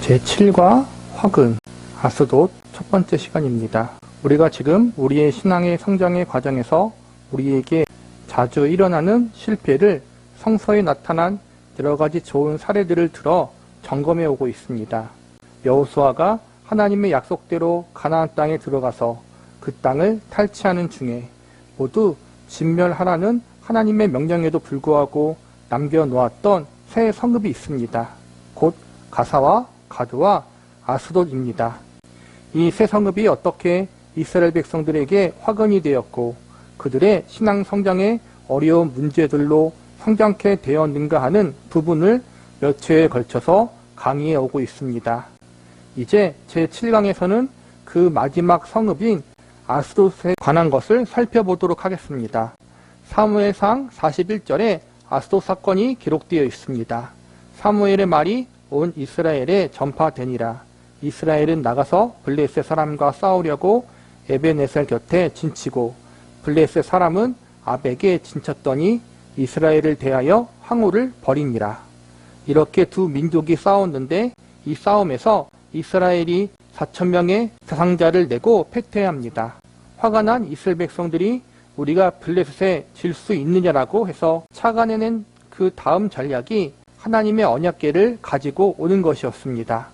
제7과 화근, 아스돗 첫 번째 시간입니다. 우리가 지금 우리의 신앙의 성장의 과정에서 우리에게 자주 일어나는 실패를 성서에 나타난 여러가지 좋은 사례들을 들어 점검해 오고 있습니다. 여호수아가 하나님의 약속대로 가나안 땅에 들어가서 그 땅을 탈취하는 중에 모두 진멸하라는 하나님의 명령에도 불구하고 남겨놓았던 세 성읍이 있습니다. 곧 가사와 가드와 아스돗입니다. 이 세 성읍이 어떻게 이스라엘 백성들에게 화근이 되었고 그들의 신앙 성장에 어려운 문제들로 성장케 되었는가 하는 부분을 몇 회에 걸쳐서 강의해 오고 있습니다. 이제 제7강에서는 그 마지막 성읍인 아스돗에 관한 것을 살펴보도록 하겠습니다. 사무엘상 41절에 아스돗 사건이 기록되어 있습니다. 사무엘의 말이 온 이스라엘에 전파되니라. 이스라엘은 나가서 블레셋 사람과 싸우려고 에벤에셀 곁에 진치고 블레셋 사람은 아벡에 진쳤더니 이스라엘을 대하여 항우를 벌이니라. 이렇게 두 민족이 싸웠는데 이 싸움에서 이스라엘이 4,000명의 사상자를 내고 패퇴합니다. 화가 난 이스라엘 백성들이 우리가 블레셋에 질 수 있느냐라고 해서 착안해낸 그 다음 전략이 하나님의 언약궤를 가지고 오는 것이었습니다.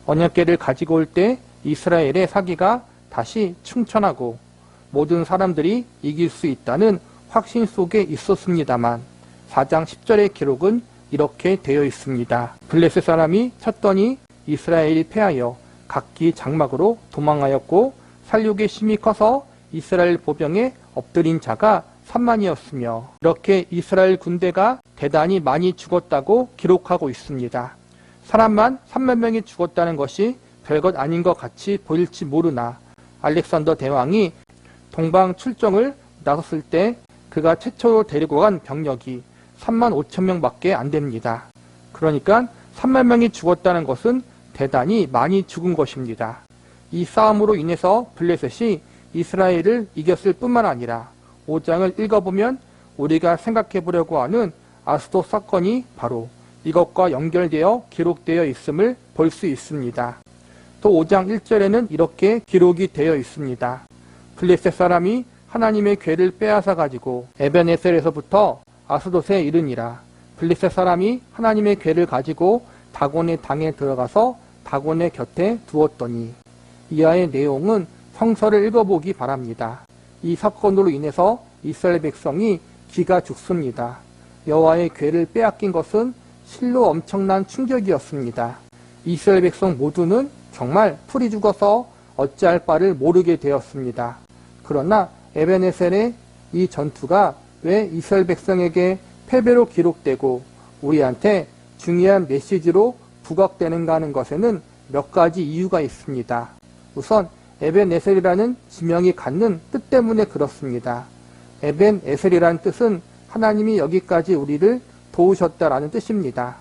언약궤를 가지고 올 때 이스라엘의 사기가 다시 충천하고 모든 사람들이 이길 수 있다는 확신 속에 있었습니다만 4장 10절의 기록은 이렇게 되어 있습니다. 블레셋 사람이 쳤더니 이스라엘이 패하여 각기 장막으로 도망하였고 살육의 심이 커서 이스라엘 보병에 엎드린 자가 3만이었으며 이렇게 이스라엘 군대가 대단히 많이 죽었다고 기록하고 있습니다. 사람만 3만 명이 죽었다는 것이 별것 아닌 것 같이 보일지 모르나 알렉산더 대왕이 동방 출정을 나섰을 때 그가 최초로 데리고 간 병력이 3만 5천 명밖에 안 됩니다. 그러니까 3만 명이 죽었다는 것은 대단히 많이 죽은 것입니다. 이 싸움으로 인해서 블레셋이 이스라엘을 이겼을 뿐만 아니라 5장을 읽어보면 우리가 생각해 보려고 하는 아스돗 사건이 바로 이것과 연결되어 기록되어 있음을 볼 수 있습니다. 또 5장 1절에는 이렇게 기록이 되어 있습니다. 블레셋 사람이 하나님의 궤를 빼앗아 가지고 에벤에셀에서부터 아스돗에 이르니라. 블레셋 사람이 하나님의 궤를 가지고 다곤의 당에 들어가서 다곤의 곁에 두었더니 이하의 내용은 성서를 읽어보기 바랍니다. 이 사건으로 인해서 이스라엘 백성이 기가 죽습니다. 여호와의 궤를 빼앗긴 것은 실로 엄청난 충격이었습니다. 이스라엘 백성 모두는 정말 풀이 죽어서 어찌할 바를 모르게 되었습니다. 그러나 에벤에셀의 이 전투가 왜 이스라엘 백성에게 패배로 기록되고 우리한테 중요한 메시지로 부각되는가 하는 것에는 몇 가지 이유가 있습니다. 우선 에벤에셀이라는 지명이 갖는 뜻 때문에 그렇습니다. 에벤에셀이라는 뜻은 하나님이 여기까지 우리를 도우셨다라는 뜻입니다.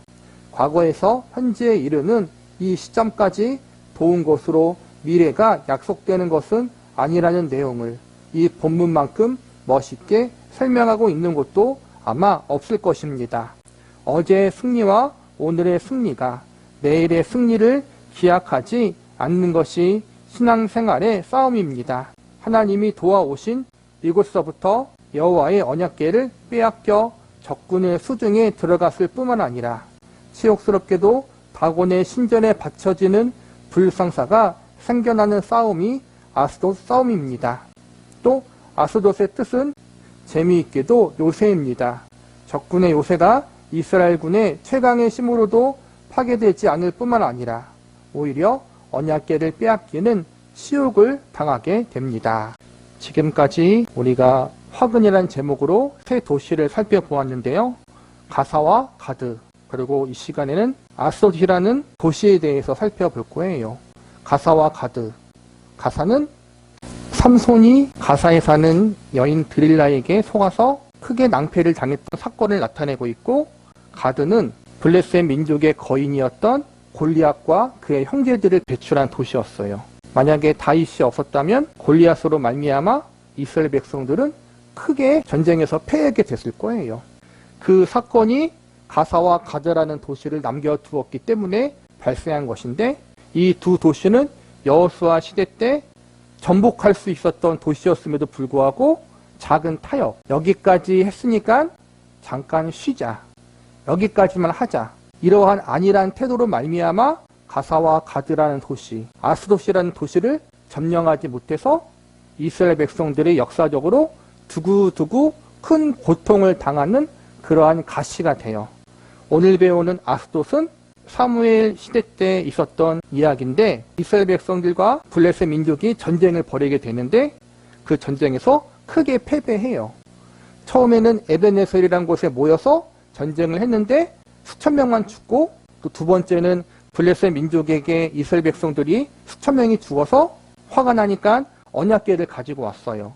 과거에서 현재에 이르는 이 시점까지 도운 것으로 미래가 약속되는 것은 아니라는 내용을 이 본문만큼 멋있게 설명하고 있는 곳도 아마 없을 것입니다. 어제의 승리와 오늘의 승리가 내일의 승리를 기약하지 않는 것이 신앙생활의 싸움입니다. 하나님이 도와오신 이곳서부터 여호와의 언약궤를 빼앗겨 적군의 수중에 들어갔을 뿐만 아니라 치욕스럽게도 다곤의 신전에 바쳐지는 불상사가 생겨나는 싸움이 아스돗 싸움입니다. 또 아스돗의 뜻은 재미있게도 요새입니다. 적군의 요새가 이스라엘군의 최강의 힘으로도 파괴되지 않을 뿐만 아니라 오히려 언약궤를 빼앗기는 치욕을 당하게 됩니다. 지금까지 우리가 화근이라는 제목으로 세 도시를 살펴보았는데요. 가사와 가드, 그리고 이 시간에는 아스돗이라는 도시에 대해서 살펴볼 거예요. 가사와 가드. 가사는 삼손이 가사에 사는 여인 드릴라에게 속아서 크게 낭패를 당했던 사건을 나타내고 있고, 가드는 블레셋 민족의 거인이었던 골리앗과 그의 형제들을 배출한 도시였어요. 만약에 다윗이 없었다면 골리앗으로 말미암아 이스라엘 백성들은 크게 전쟁에서 패하게 됐을 거예요. 그 사건이 가사와 가드라는 도시를 남겨두었기 때문에 발생한 것인데, 이 두 도시는 여호수아 시대 때 전복할 수 있었던 도시였음에도 불구하고 작은 타협, 여기까지 했으니까 잠깐 쉬자, 여기까지만 하자, 이러한 안일한 태도로 말미암아 가사와 가드라는 도시, 아스돗이라는 도시를 점령하지 못해서 이스라엘 백성들이 역사적으로 두고두고 큰 고통을 당하는 그러한 가시가 돼요. 오늘 배우는 아스돗은 사무엘 시대 때 있었던 이야기인데, 이스라엘 백성들과 블레셋 민족이 전쟁을 벌이게 되는데 그 전쟁에서 크게 패배해요. 처음에는 에벤에셀이라는 곳에 모여서 전쟁을 했는데 수천 명만 죽고, 또 두 번째는 블레셋 민족에게 이스라엘 백성들이 수천 명이 죽어서 화가 나니까 언약궤를 가지고 왔어요.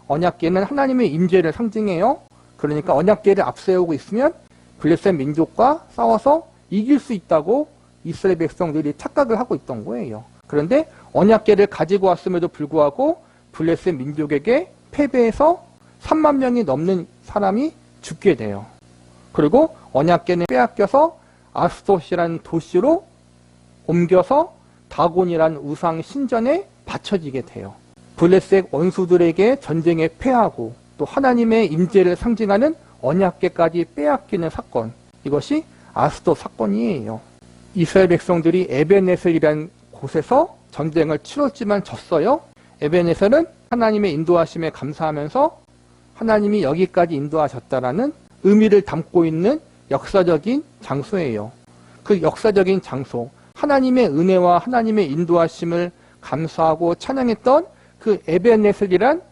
언약궤는 하나님의 임재를 상징해요. 그러니까 언약궤를 앞세우고 있으면 블레셋 민족과 싸워서 이길 수 있다고 이스라엘 백성들이 착각을 하고 있던 거예요. 그런데 언약궤를 가지고 왔음에도 불구하고 블레셋 민족에게 패배해서 3만 명이 넘는 사람이 죽게 돼요. 그리고 언약궤는 빼앗겨서 아스돗이라는 도시로 옮겨서 다곤이라는 우상 신전에 바쳐지게 돼요. 블레셋 원수들에게 전쟁에 패하고 또 하나님의 임재를 상징하는 언약궤까지 빼앗기는 사건, 이것이 아스돗 사건이에요. 이스라엘 백성들이 에벤에셀이라는 곳에서 전쟁을 치렀지만 졌어요. 에벤에셀은 하나님의 인도하심에 감사하면서 하나님이 여기까지 인도하셨다라는 의미를 담고 있는 역사적인 장소예요. 그 역사적인 장소, 하나님의 은혜와 하나님의 인도하심을 감사하고 찬양했던 그 에벤에셀이란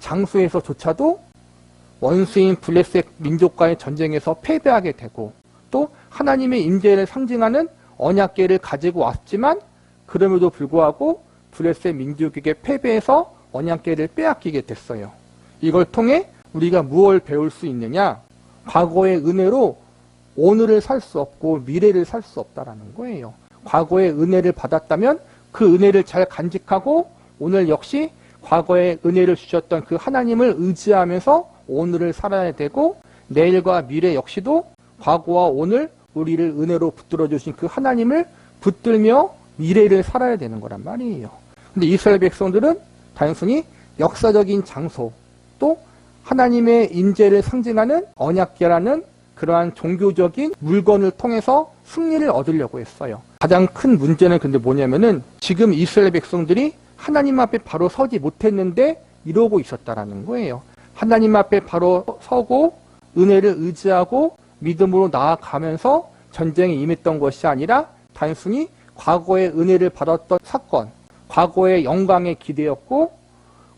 장소에서조차도 원수인 블레셋 민족과의 전쟁에서 패배하게 되고, 또 하나님의 임재를 상징하는 언약궤를 가지고 왔지만 그럼에도 불구하고 블레셋 민족에게 패배해서 언약궤를 빼앗기게 됐어요. 이걸 통해 우리가 무엇을 배울 수 있느냐? 과거의 은혜로 오늘을 살 수 없고 미래를 살 수 없다라는 거예요. 과거의 은혜를 받았다면 그 은혜를 잘 간직하고 오늘 역시 과거의 은혜를 주셨던 그 하나님을 의지하면서 오늘을 살아야 되고, 내일과 미래 역시도 과거와 오늘 우리를 은혜로 붙들어 주신 그 하나님을 붙들며 미래를 살아야 되는 거란 말이에요. 근데 이스라엘 백성들은 단순히 역사적인 장소, 또 하나님의 임재를 상징하는 언약궤라는 그러한 종교적인 물건을 통해서 승리를 얻으려고 했어요. 가장 큰 문제는 근데 뭐냐면은 지금 이스라엘 백성들이 하나님 앞에 바로 서지 못했는데 이러고 있었다라는 거예요. 하나님 앞에 바로 서고 은혜를 의지하고 믿음으로 나아가면서 전쟁에 임했던 것이 아니라 단순히 과거의 은혜를 받았던 사건, 과거의 영광에 기대었고,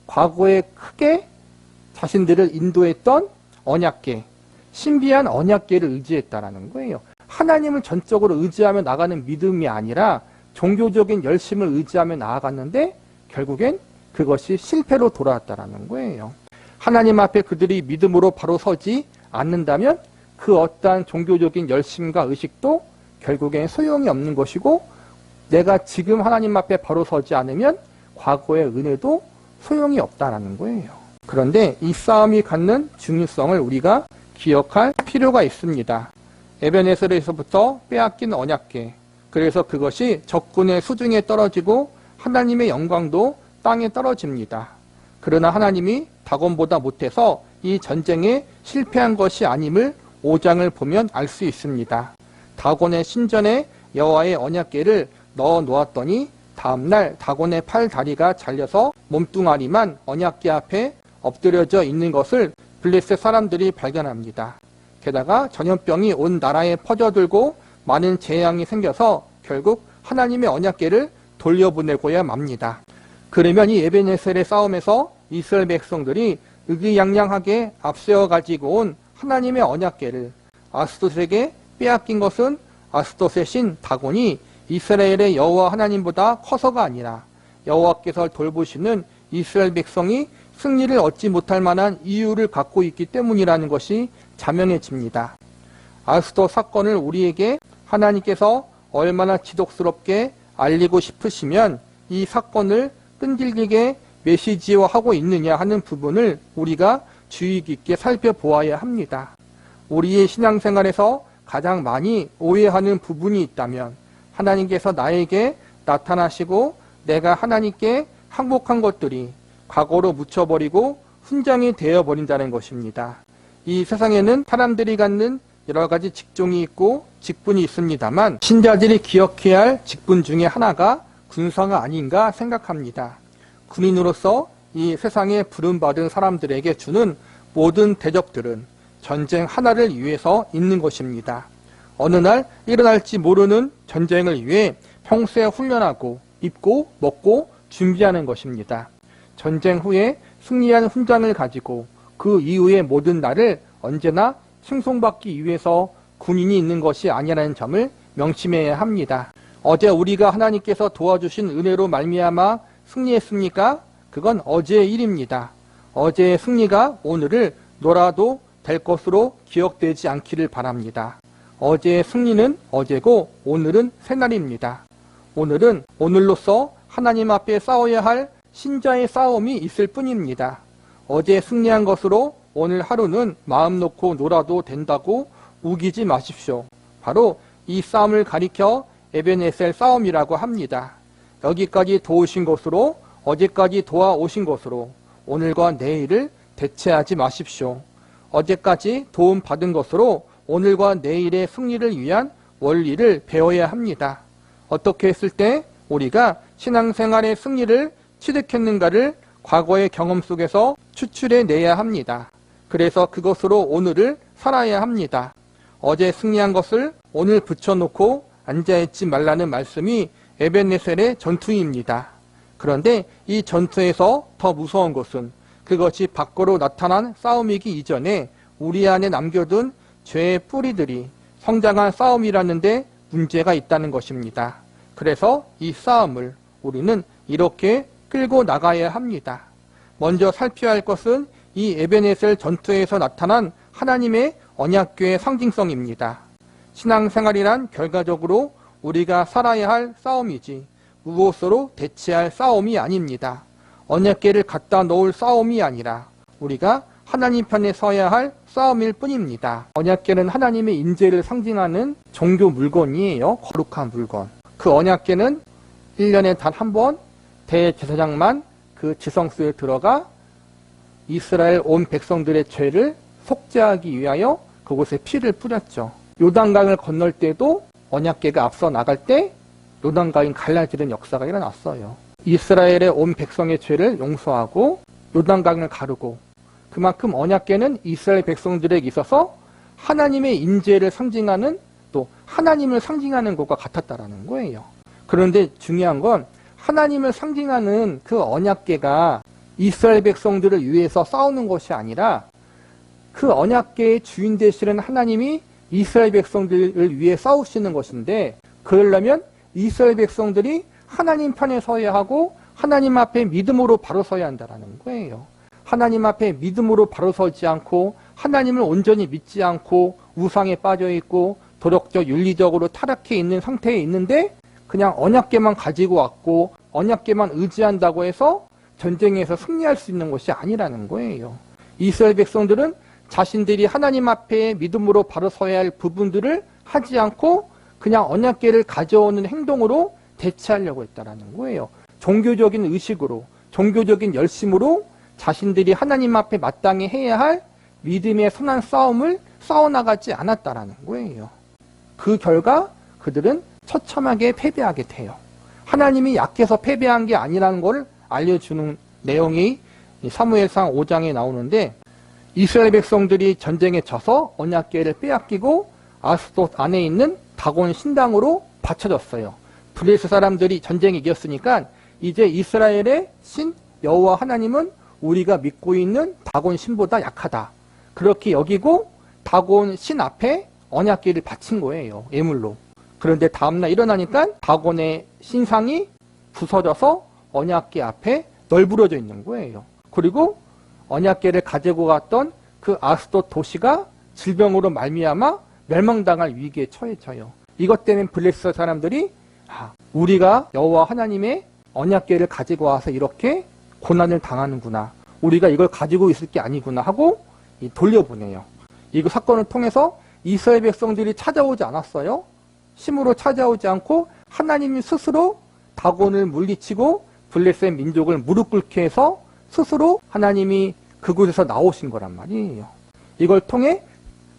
과거에 크게 자신들을 인도했던 언약궤, 신비한 언약궤를 의지했다라는 거예요. 하나님을 전적으로 의지하며 나가는 믿음이 아니라 종교적인 열심을 의지하며 나아갔는데 결국엔 그것이 실패로 돌아왔다라는 거예요. 하나님 앞에 그들이 믿음으로 바로 서지 않는다면 그 어떠한 종교적인 열심과 의식도 결국엔 소용이 없는 것이고, 내가 지금 하나님 앞에 바로 서지 않으면 과거의 은혜도 소용이 없다라는 거예요. 그런데 이 싸움이 갖는 중요성을 우리가 기억할 필요가 있습니다. 에벤에셀에서부터 빼앗긴 언약궤, 그래서 그것이 적군의 수중에 떨어지고 하나님의 영광도 땅에 떨어집니다. 그러나 하나님이 다곤보다 못해서 이 전쟁에 실패한 것이 아님을 5장을 보면 알 수 있습니다. 다곤의 신전에 여호와의 언약궤를 넣어 놓았더니 다음날 다곤의 팔 다리가 잘려서 몸뚱아리만 언약궤 앞에 엎드려져 있는 것을 블레셋 사람들이 발견합니다. 게다가 전염병이 온 나라에 퍼져들고 많은 재앙이 생겨서 결국 하나님의 언약궤를 돌려보내고야 맙니다. 그러면 이 에벤에셀의 싸움에서 이스라엘 백성들이 의기양양하게 앞세워 가지고 온 하나님의 언약궤를 아스돗에게 빼앗긴 것은 아스돗의 신 다곤이 이스라엘의 여호와 하나님보다 커서가 아니라 여호와께서 돌보시는 이스라엘 백성이 승리를 얻지 못할 만한 이유를 갖고 있기 때문이라는 것이 자명해집니다. 아스돗 사건을 우리에게 하나님께서 얼마나 지독스럽게 알리고 싶으시면 이 사건을 끈질기게 메시지화하고 있느냐 하는 부분을 우리가 주의 깊게 살펴보아야 합니다. 우리의 신앙생활에서 가장 많이 오해하는 부분이 있다면 하나님께서 나에게 나타나시고 내가 하나님께 항복한 것들이 과거로 묻혀버리고 훈장이 되어버린다는 것입니다. 이 세상에는 사람들이 갖는 여러 가지 직종이 있고 직분이 있습니다만 신자들이 기억해야 할 직분 중에 하나가 군사가 아닌가 생각합니다. 군인으로서 이 세상에 부름받은 사람들에게 주는 모든 대접들은 전쟁 하나를 위해서 있는 것입니다. 어느 날 일어날지 모르는 전쟁을 위해 평소에 훈련하고 입고 먹고 준비하는 것입니다. 전쟁 후에 승리한 훈장을 가지고 그 이후의 모든 날을 언제나 칭송받기 위해서 군인이 있는 것이 아니라는 점을 명심해야 합니다. 어제 우리가 하나님께서 도와주신 은혜로 말미암아 승리했습니까? 그건 어제의 일입니다. 어제의 승리가 오늘을 놀아도 될 것으로 기억되지 않기를 바랍니다. 어제의 승리는 어제고 오늘은 새날입니다. 오늘은 오늘로서 하나님 앞에 싸워야 할 신자의 싸움이 있을 뿐입니다. 어제 승리한 것으로 오늘 하루는 마음 놓고 놀아도 된다고 우기지 마십시오. 바로 이 싸움을 가리켜 에베네셀 싸움이라고 합니다. 여기까지 도우신 것으로 어제까지 도와오신 것으로 오늘과 내일을 대체하지 마십시오. 어제까지 도움받은 것으로 오늘과 내일의 승리를 위한 원리를 배워야 합니다. 어떻게 했을 때 우리가 신앙생활의 승리를 취득했는가를 과거의 경험 속에서 추출해내야 합니다. 그래서 그것으로 오늘을 살아야 합니다. 어제 승리한 것을 오늘 붙여놓고 앉아있지 말라는 말씀이 에벤네셀의 전투입니다. 그런데 이 전투에서 더 무서운 것은 그것이 밖으로 나타난 싸움이기 이전에 우리 안에 남겨둔 죄의 뿌리들이 성장한 싸움이라는데 문제가 있다는 것입니다. 그래서 이 싸움을 우리는 이렇게 끌고 나가야 합니다. 먼저 살펴야 할 것은 이 에베네셀 전투에서 나타난 하나님의 언약궤의 상징성입니다. 신앙생활이란 결과적으로 우리가 살아야 할 싸움이지 무엇으로 대체할 싸움이 아닙니다. 언약궤를 갖다 놓을 싸움이 아니라 우리가 하나님 편에 서야 할 싸움일 뿐입니다. 언약궤는 하나님의 인재를 상징하는 종교 물건이에요. 거룩한 물건. 그 언약궤는 1년에 단 한 번 대제사장만 그 지성소에 들어가 이스라엘 온 백성들의 죄를 속죄하기 위하여 그곳에 피를 뿌렸죠. 요단강을 건널 때도 언약궤가 앞서 나갈 때 요단강이 갈라지는 역사가 일어났어요. 이스라엘의 온 백성의 죄를 용서하고 요단강을 가르고 그만큼 언약궤는 이스라엘 백성들에게 있어서 하나님의 인재를 상징하는 또 하나님을 상징하는 것과 같았다라는 거예요. 그런데 중요한 건 하나님을 상징하는 그 언약궤가 이스라엘 백성들을 위해서 싸우는 것이 아니라 그 언약궤의 주인 되시는 하나님이 이스라엘 백성들을 위해 싸우시는 것인데 그러려면 이스라엘 백성들이 하나님 편에 서야 하고 하나님 앞에 믿음으로 바로 서야 한다는 거예요. 하나님 앞에 믿음으로 바로 서지 않고 하나님을 온전히 믿지 않고 우상에 빠져 있고 도덕적 윤리적으로 타락해 있는 상태에 있는데 그냥 언약궤만 가지고 왔고 언약궤만 의지한다고 해서 전쟁에서 승리할 수 있는 것이 아니라는 거예요. 이스라엘 백성들은 자신들이 하나님 앞에 믿음으로 바로 서야 할 부분들을 하지 않고 그냥 언약궤를 가져오는 행동으로 대체하려고 했다라는 거예요. 종교적인 의식으로, 종교적인 열심으로 자신들이 하나님 앞에 마땅히 해야 할 믿음의 선한 싸움을 싸워나가지 않았다라는 거예요. 그 결과 그들은 처참하게 패배하게 돼요. 하나님이 약해서 패배한 게 아니라는 걸 알려주는 내용이 사무엘상 5장에 나오는데 이스라엘 백성들이 전쟁에 져서 언약궤를 빼앗기고 아스돗 안에 있는 다곤 신당으로 바쳐졌어요. 블레셋 사람들이 전쟁에 이겼으니까 이제 이스라엘의 신 여호와 하나님은 우리가 믿고 있는 다곤 신보다 약하다. 그렇게 여기고 다곤 신 앞에 언약궤를 바친 거예요. 예물로. 그런데 다음날 일어나니까 다곤의 신상이 부서져서 언약궤 앞에 널브러져 있는 거예요. 그리고 언약궤를 가지고 갔던 그 아스돗 도시가 질병으로 말미암아 멸망당할 위기에 처해져요. 이것 때문에 블레셋 사람들이 우리가 여호와 하나님의 언약궤를 가지고 와서 이렇게 고난을 당하는구나. 우리가 이걸 가지고 있을 게 아니구나 하고 돌려보내요. 이 사건을 통해서 이스라엘 백성들이 찾아오지 않았어요. 힘으로 찾아오지 않고 하나님이 스스로 다곤을 물리치고 블레셋 민족을 무릎 꿇게 해서 스스로 하나님이 그곳에서 나오신 거란 말이에요. 이걸 통해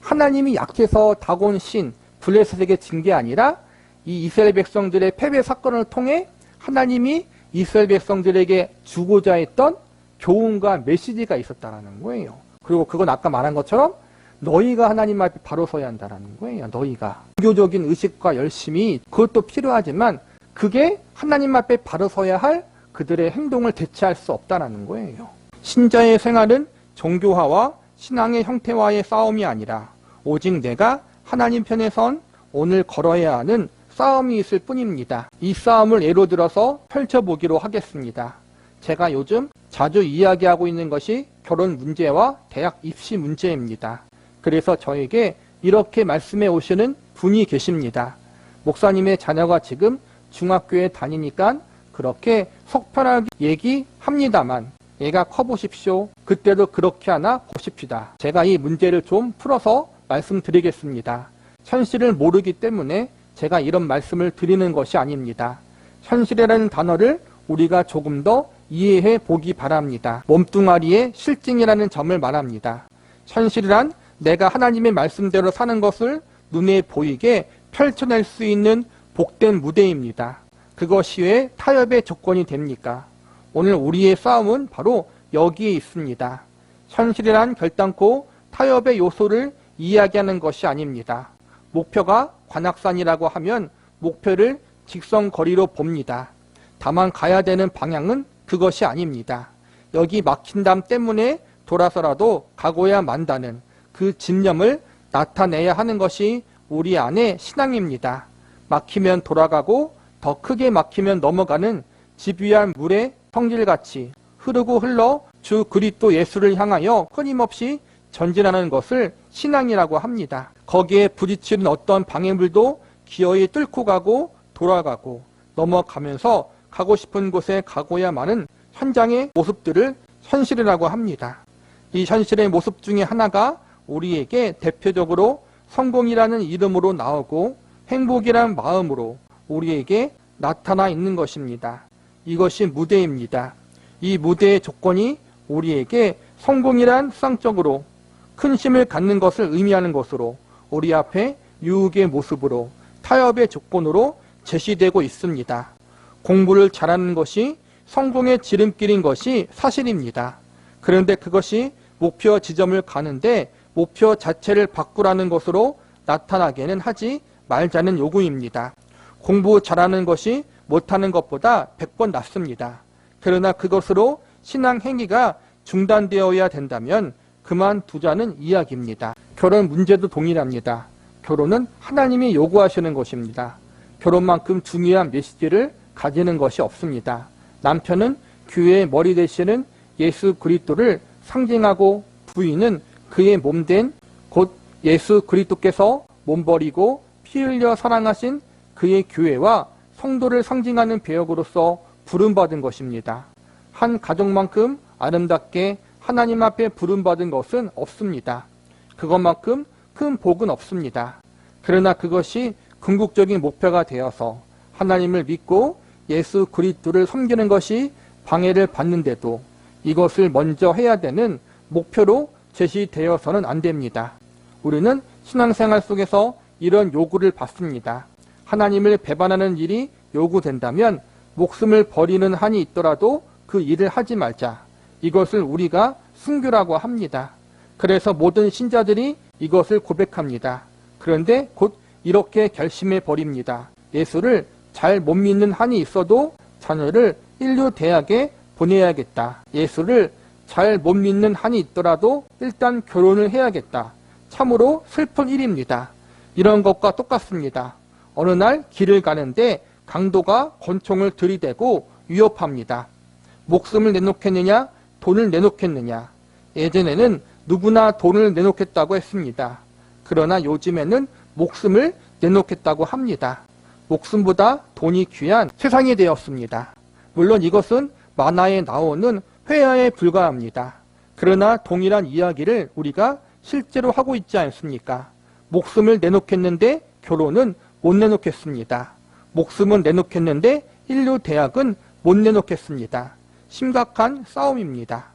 하나님이 약해서 다곤 신 블레셋에게 진 게 아니라 이 이스라엘 백성들의 패배 사건을 통해 하나님이 이스라엘 백성들에게 주고자 했던 교훈과 메시지가 있었다라는 거예요. 그리고 그건 아까 말한 것처럼 너희가 하나님 앞에 바로 서야 한다라는 거예요. 너희가. 종교적인 의식과 열심이 그것도 필요하지만 그게 하나님 앞에 바로 서야 할 그들의 행동을 대체할 수 없다라는 거예요. 신자의 생활은 종교화와 신앙의 형태와의 싸움이 아니라 오직 내가 하나님 편에 선 오늘 걸어야 하는 싸움이 있을 뿐입니다. 이 싸움을 예로 들어서 펼쳐보기로 하겠습니다. 제가 요즘 자주 이야기하고 있는 것이 결혼 문제와 대학 입시 문제입니다. 그래서 저에게 이렇게 말씀해 오시는 분이 계십니다. 목사님의 자녀가 지금 중학교에 다니니까 그렇게 속편하게 얘기합니다만 얘가 커보십시오. 그때도 그렇게 하나 보십시다. 제가 이 문제를 좀 풀어서 말씀드리겠습니다. 현실을 모르기 때문에 제가 이런 말씀을 드리는 것이 아닙니다. 현실이라는 단어를 우리가 조금 더 이해해 보기 바랍니다. 몸뚱아리의 실증이라는 점을 말합니다. 현실이란 내가 하나님의 말씀대로 사는 것을 눈에 보이게 펼쳐낼 수 있는 복된 무대입니다. 그것이 왜 타협의 조건이 됩니까? 오늘 우리의 싸움은 바로 여기에 있습니다. 현실이란 결단코 타협의 요소를 이야기하는 것이 아닙니다. 목표가 관악산이라고 하면 목표를 직선거리로 봅니다. 다만 가야 되는 방향은 그것이 아닙니다. 여기 막힌 담 때문에 돌아서라도 가고야 만다는 그 집념을 나타내야 하는 것이 우리 안의 신앙입니다. 막히면 돌아가고 더 크게 막히면 넘어가는 집위한 물의 성질같이 흐르고 흘러 주 그리스도 예수를 향하여 끊임없이 전진하는 것을 신앙이라고 합니다. 거기에 부딪히는 어떤 방해물도 기어이 뚫고 가고 돌아가고 넘어가면서 가고 싶은 곳에 가고야만은 현장의 모습들을 현실이라고 합니다. 이 현실의 모습 중에 하나가 우리에게 대표적으로 성공이라는 이름으로 나오고 행복이란 마음으로 우리에게 나타나 있는 것입니다. 이것이 무대입니다. 이 무대의 조건이 우리에게 성공이란 수상적으로 큰 힘을 갖는 것을 의미하는 것으로 우리 앞에 유혹의 모습으로 타협의 조건으로 제시되고 있습니다. 공부를 잘하는 것이 성공의 지름길인 것이 사실입니다. 그런데 그것이 목표 지점을 가는데 목표 자체를 바꾸라는 것으로 나타나게는 하지 말자는 요구입니다. 공부 잘하는 것이 못하는 것보다 100번 낫습니다. 그러나 그것으로 신앙 행위가 중단되어야 된다면 그만두자는 이야기입니다. 결혼 문제도 동일합니다. 결혼은 하나님이 요구하시는 것입니다. 결혼만큼 중요한 메시지를 가지는 것이 없습니다. 남편은 교회의 머리 되시는 예수 그리스도를 상징하고 부인은 그의 몸된 곧 예수 그리스도께서 몸버리고 피 흘려 사랑하신 그의 교회와 성도를 상징하는 배역으로서 부름받은 것입니다. 한 가족만큼 아름답게 하나님 앞에 부름받은 것은 없습니다. 그것만큼 큰 복은 없습니다. 그러나 그것이 궁극적인 목표가 되어서 하나님을 믿고 예수 그리스도를 섬기는 것이 방해를 받는데도 이것을 먼저 해야 되는 목표로 제시되어서는 안 됩니다. 우리는 신앙생활 속에서 이런 요구를 받습니다. 하나님을 배반하는 일이 요구된다면 목숨을 버리는 한이 있더라도 그 일을 하지 말자. 이것을 우리가 순교라고 합니다. 그래서 모든 신자들이 이것을 고백합니다. 그런데 곧 이렇게 결심해 버립니다. 예수를 잘 못 믿는 한이 있어도 자녀를 인류 대학에 보내야겠다. 예수를 잘 못 믿는 한이 있더라도 일단 결혼을 해야겠다. 참으로 슬픈 일입니다. 이런 것과 똑같습니다. 어느 날 길을 가는데 강도가 권총을 들이대고 위협합니다. 목숨을 내놓겠느냐, 돈을 내놓겠느냐. 예전에는 누구나 돈을 내놓겠다고 했습니다. 그러나 요즘에는 목숨을 내놓겠다고 합니다. 목숨보다 돈이 귀한 세상이 되었습니다. 물론 이것은 만화에 나오는 회화에 불과합니다. 그러나 동일한 이야기를 우리가 실제로 하고 있지 않습니까? 목숨을 내놓겠는데 결혼은 못 내놓겠습니다. 목숨은 내놓겠는데 인류 대학은 못 내놓겠습니다. 심각한 싸움입니다.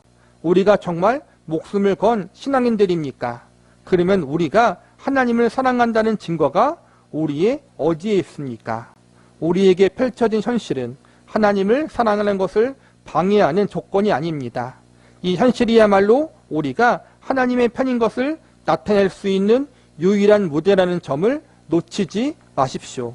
우리가 정말 목숨을 건 신앙인들입니까? 그러면 우리가 하나님을 사랑한다는 증거가 우리의 어디에 있습니까? 우리에게 펼쳐진 현실은 하나님을 사랑하는 것을 방해하는 조건이 아닙니다. 이 현실이야말로 우리가 하나님의 편인 것을 나타낼 수 있는 유일한 무대라는 점을 놓치지 마십시오.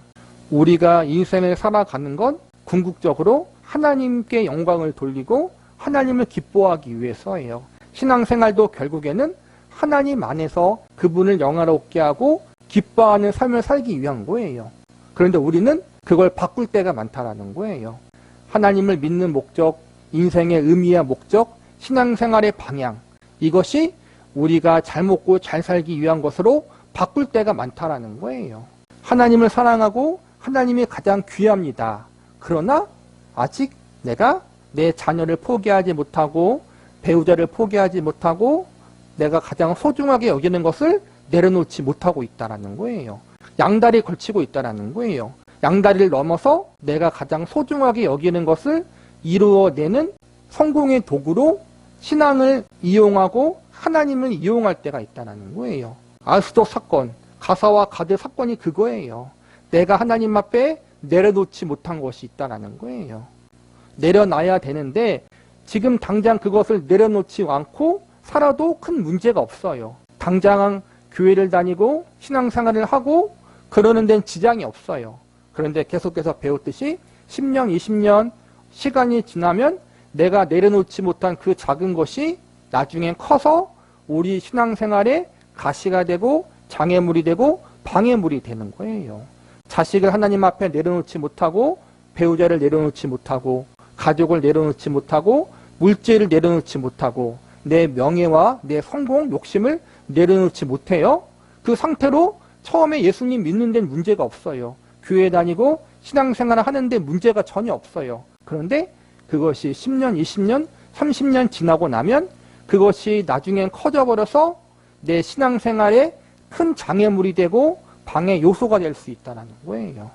우리가 인생을 살아가는 건 궁극적으로 하나님께 영광을 돌리고 하나님을 기뻐하기 위해서예요. 신앙생활도 결국에는 하나님 안에서 그분을 영화롭게 하고 기뻐하는 삶을 살기 위한 거예요. 그런데 우리는 그걸 바꿀 때가 많다라는 거예요. 하나님을 믿는 목적, 인생의 의미와 목적, 신앙생활의 방향, 이것이 우리가 잘 먹고 잘 살기 위한 것으로 바꿀 때가 많다라는 거예요. 하나님을 사랑하고 하나님이 가장 귀합니다. 그러나 아직 내가 내 자녀를 포기하지 못하고 배우자를 포기하지 못하고 내가 가장 소중하게 여기는 것을 내려놓지 못하고 있다는 거예요. 양다리 걸치고 있다는 거예요. 양다리를 넘어서 내가 가장 소중하게 여기는 것을 이루어내는 성공의 도구로 신앙을 이용하고 하나님을 이용할 때가 있다는 거예요. 아스도 사건, 가사와 가드 사건이 그거예요. 내가 하나님 앞에 내려놓지 못한 것이 있다는 거예요. 내려놔야 되는데 지금 당장 그것을 내려놓지 않고 살아도 큰 문제가 없어요. 당장 교회를 다니고 신앙생활을 하고 그러는 데는 지장이 없어요. 그런데 계속해서 배웠듯이 10년, 20년 시간이 지나면 내가 내려놓지 못한 그 작은 것이 나중에 커서 우리 신앙생활에 가시가 되고 장애물이 되고 방해물이 되는 거예요. 자식을 하나님 앞에 내려놓지 못하고 배우자를 내려놓지 못하고 가족을 내려놓지 못하고 물질을 내려놓지 못하고 내 명예와 내 성공, 욕심을 내려놓지 못해요. 그 상태로 처음에 예수님 믿는 데는 문제가 없어요. 교회 다니고 신앙생활을 하는데 문제가 전혀 없어요. 그런데 그것이 10년, 20년, 30년 지나고 나면 그것이 나중엔 커져버려서 내 신앙생활에 큰 장애물이 되고 방해 요소가 될 수 있다는 거예요.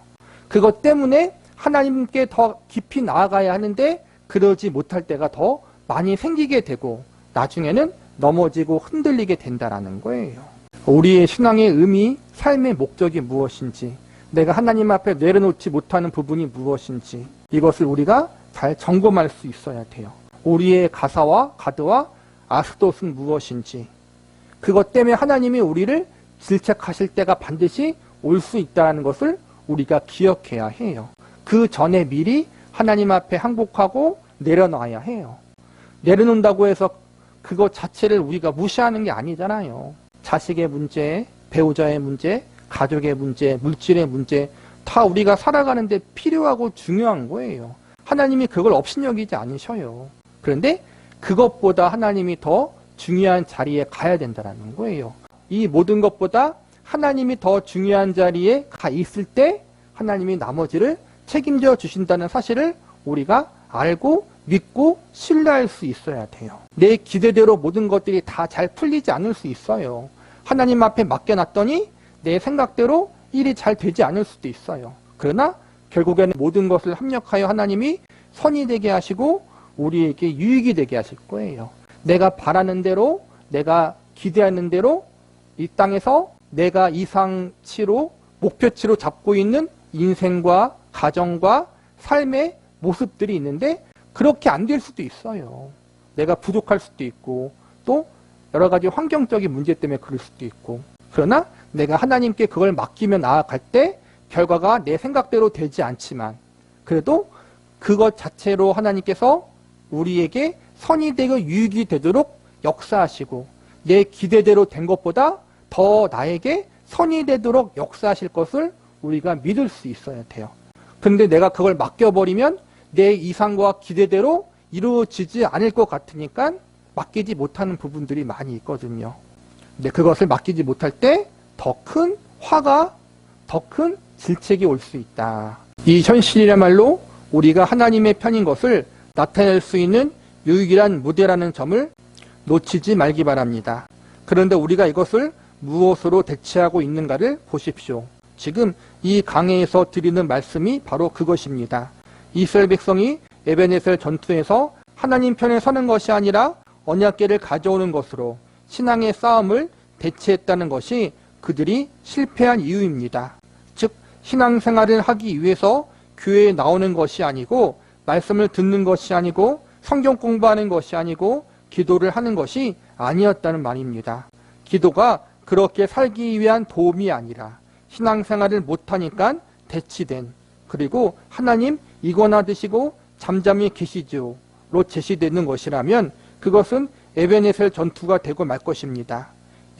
그것 때문에 하나님께 더 깊이 나아가야 하는데 그러지 못할 때가 더 많이 생기게 되고 나중에는 넘어지고 흔들리게 된다는 거예요. 우리의 신앙의 의미, 삶의 목적이 무엇인지, 내가 하나님 앞에 내려놓지 못하는 부분이 무엇인지 이것을 우리가 잘 점검할 수 있어야 돼요. 우리의 가사와 가드와 아스돗은 무엇인지, 그것 때문에 하나님이 우리를 질책하실 때가 반드시 올 수 있다는 것을 우리가 기억해야 해요. 그 전에 미리 하나님 앞에 항복하고 내려놔야 해요. 내려놓는다고 해서 그것 자체를 우리가 무시하는 게 아니잖아요. 자식의 문제, 배우자의 문제, 가족의 문제, 물질의 문제 다 우리가 살아가는데 필요하고 중요한 거예요. 하나님이 그걸 업신여기지 않으셔요. 그런데 그것보다 하나님이 더 중요한 자리에 가야 된다는 거예요. 이 모든 것보다 하나님이 더 중요한 자리에 가 있을 때 하나님이 나머지를 책임져 주신다는 사실을 우리가 알고 믿고 신뢰할 수 있어야 돼요. 내 기대대로 모든 것들이 다 잘 풀리지 않을 수 있어요. 하나님 앞에 맡겨놨더니 내 생각대로 일이 잘 되지 않을 수도 있어요. 그러나 결국에는 모든 것을 합력하여 하나님이 선이 되게 하시고 우리에게 유익이 되게 하실 거예요. 내가 바라는 대로, 내가 기대하는 대로 이 땅에서 내가 이상치로, 목표치로 잡고 있는 인생과 가정과 삶의 모습들이 있는데 그렇게 안 될 수도 있어요. 내가 부족할 수도 있고 또 여러 가지 환경적인 문제 때문에 그럴 수도 있고, 그러나 내가 하나님께 그걸 맡기며 나아갈 때 결과가 내 생각대로 되지 않지만 그래도 그것 자체로 하나님께서 우리에게 선이 되고 유익이 되도록 역사하시고 내 기대대로 된 것보다 더 나에게 선이 되도록 역사하실 것을 우리가 믿을 수 있어야 돼요. 그런데 내가 그걸 맡겨버리면 내 이상과 기대대로 이루어지지 않을 것 같으니까 맡기지 못하는 부분들이 많이 있거든요. 근데 그것을 맡기지 못할 때 더 큰 화가, 더 큰 질책이 올 수 있다. 이 현실이야말로 우리가 하나님의 편인 것을 나타낼 수 있는 유일한 무대라는 점을 놓치지 말기 바랍니다. 그런데 우리가 이것을 무엇으로 대체하고 있는가를 보십시오. 지금 이 강해에서 드리는 말씀이 바로 그것입니다. 이스라엘 백성이 에베네셀 전투에서 하나님 편에 서는 것이 아니라 언약궤를 가져오는 것으로 신앙의 싸움을 대체했다는 것이 그들이 실패한 이유입니다. 즉 신앙생활을 하기 위해서 교회에 나오는 것이 아니고 말씀을 듣는 것이 아니고 성경 공부하는 것이 아니고 기도를 하는 것이 아니었다는 말입니다. 기도가 그렇게 살기 위한 도움이 아니라 신앙생활을 못하니까 대치된, 그리고 하나님 이거나 드시고 잠잠히 계시지요 로 제시되는 것이라면 그것은 에베네셀 전투가 되고 말 것입니다.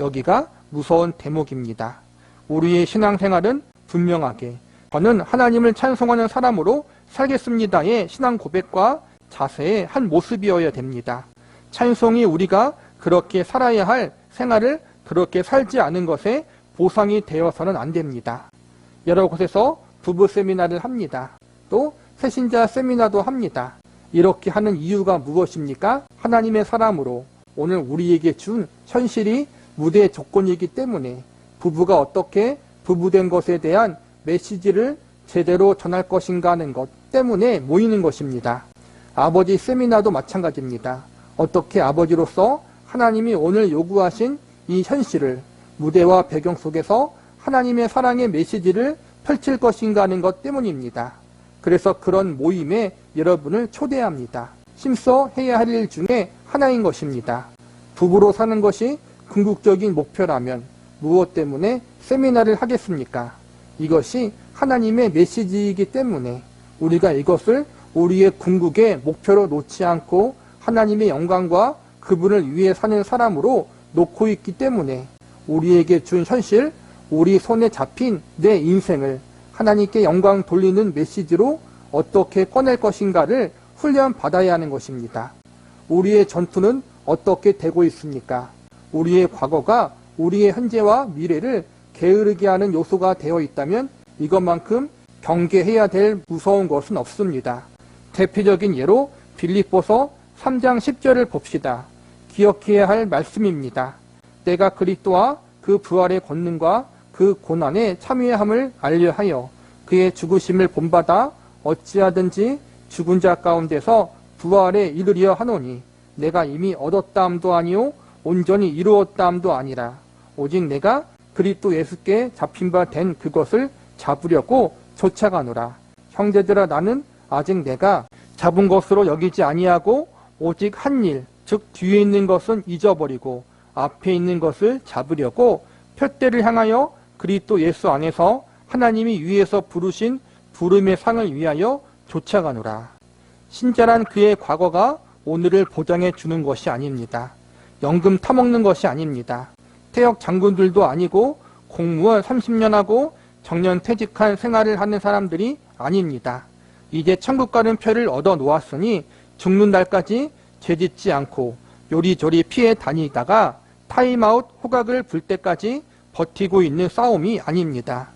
여기가 무서운 대목입니다. 우리의 신앙생활은 분명하게 저는 하나님을 찬송하는 사람으로 살겠습니다의 신앙 고백과 자세의 한 모습이어야 됩니다. 찬송이 우리가 그렇게 살아야 할 생활을 그렇게 살지 않은 것에 보상이 되어서는 안 됩니다. 여러 곳에서 부부 세미나를 합니다. 또 새신자 세미나도 합니다. 이렇게 하는 이유가 무엇입니까? 하나님의 사람으로 오늘 우리에게 준 현실이 무대 조건이기 때문에 부부가 어떻게 부부된 것에 대한 메시지를 제대로 전할 것인가 하는 것 때문에 모이는 것입니다. 아버지 세미나도 마찬가지입니다. 어떻게 아버지로서 하나님이 오늘 요구하신 이 현실을 무대와 배경 속에서 하나님의 사랑의 메시지를 펼칠 것인가 하는 것 때문입니다. 그래서 그런 모임에 여러분을 초대합니다. 힘써 해야 할 일 중에 하나인 것입니다. 부부로 사는 것이 궁극적인 목표라면 무엇 때문에 세미나를 하겠습니까? 이것이 하나님의 메시지이기 때문에 우리가 이것을 우리의 궁극의 목표로 놓지 않고 하나님의 영광과 그분을 위해 사는 사람으로 놓고 있기 때문에 우리에게 준 현실, 우리 손에 잡힌 내 인생을 하나님께 영광 돌리는 메시지로 어떻게 꺼낼 것인가를 훈련받아야 하는 것입니다. 우리의 전투는 어떻게 되고 있습니까? 우리의 과거가 우리의 현재와 미래를 게으르게 하는 요소가 되어 있다면 이것만큼 경계해야 될 무서운 것은 없습니다. 대표적인 예로 빌립보서 3장 10절을 봅시다. 기억해야 할 말씀입니다. 내가 그리스도와 그 부활의 권능과 그 고난에 참여함을 알려하여 그의 죽으심을 본받아 어찌하든지 죽은 자 가운데서 부활에 이르려 하노니 내가 이미 얻었다함도 아니요 온전히 이루었다함도 아니라 오직 내가 그리스도 예수께 잡힌 바 된 그것을 잡으려고 쫓아가노라. 형제들아 나는 아직 내가 잡은 것으로 여기지 아니하고 오직 한 일, 즉 뒤에 있는 것은 잊어버리고 앞에 있는 것을 잡으려고 표대를 향하여 그리스도 예수 안에서 하나님이 위에서 부르신 부름의 상을 위하여 쫓아가노라. 신자란 그의 과거가 오늘을 보장해 주는 것이 아닙니다. 연금 타먹는 것이 아닙니다. 퇴역 장군들도 아니고 공무원 30년 하고 정년 퇴직한 생활을 하는 사람들이 아닙니다. 이제 천국 가는 표를 얻어 놓았으니 죽는 날까지 죄짓지 않고 요리조리 피해 다니다가 타임아웃 호각을 불 때까지 버티고 있는 싸움이 아닙니다.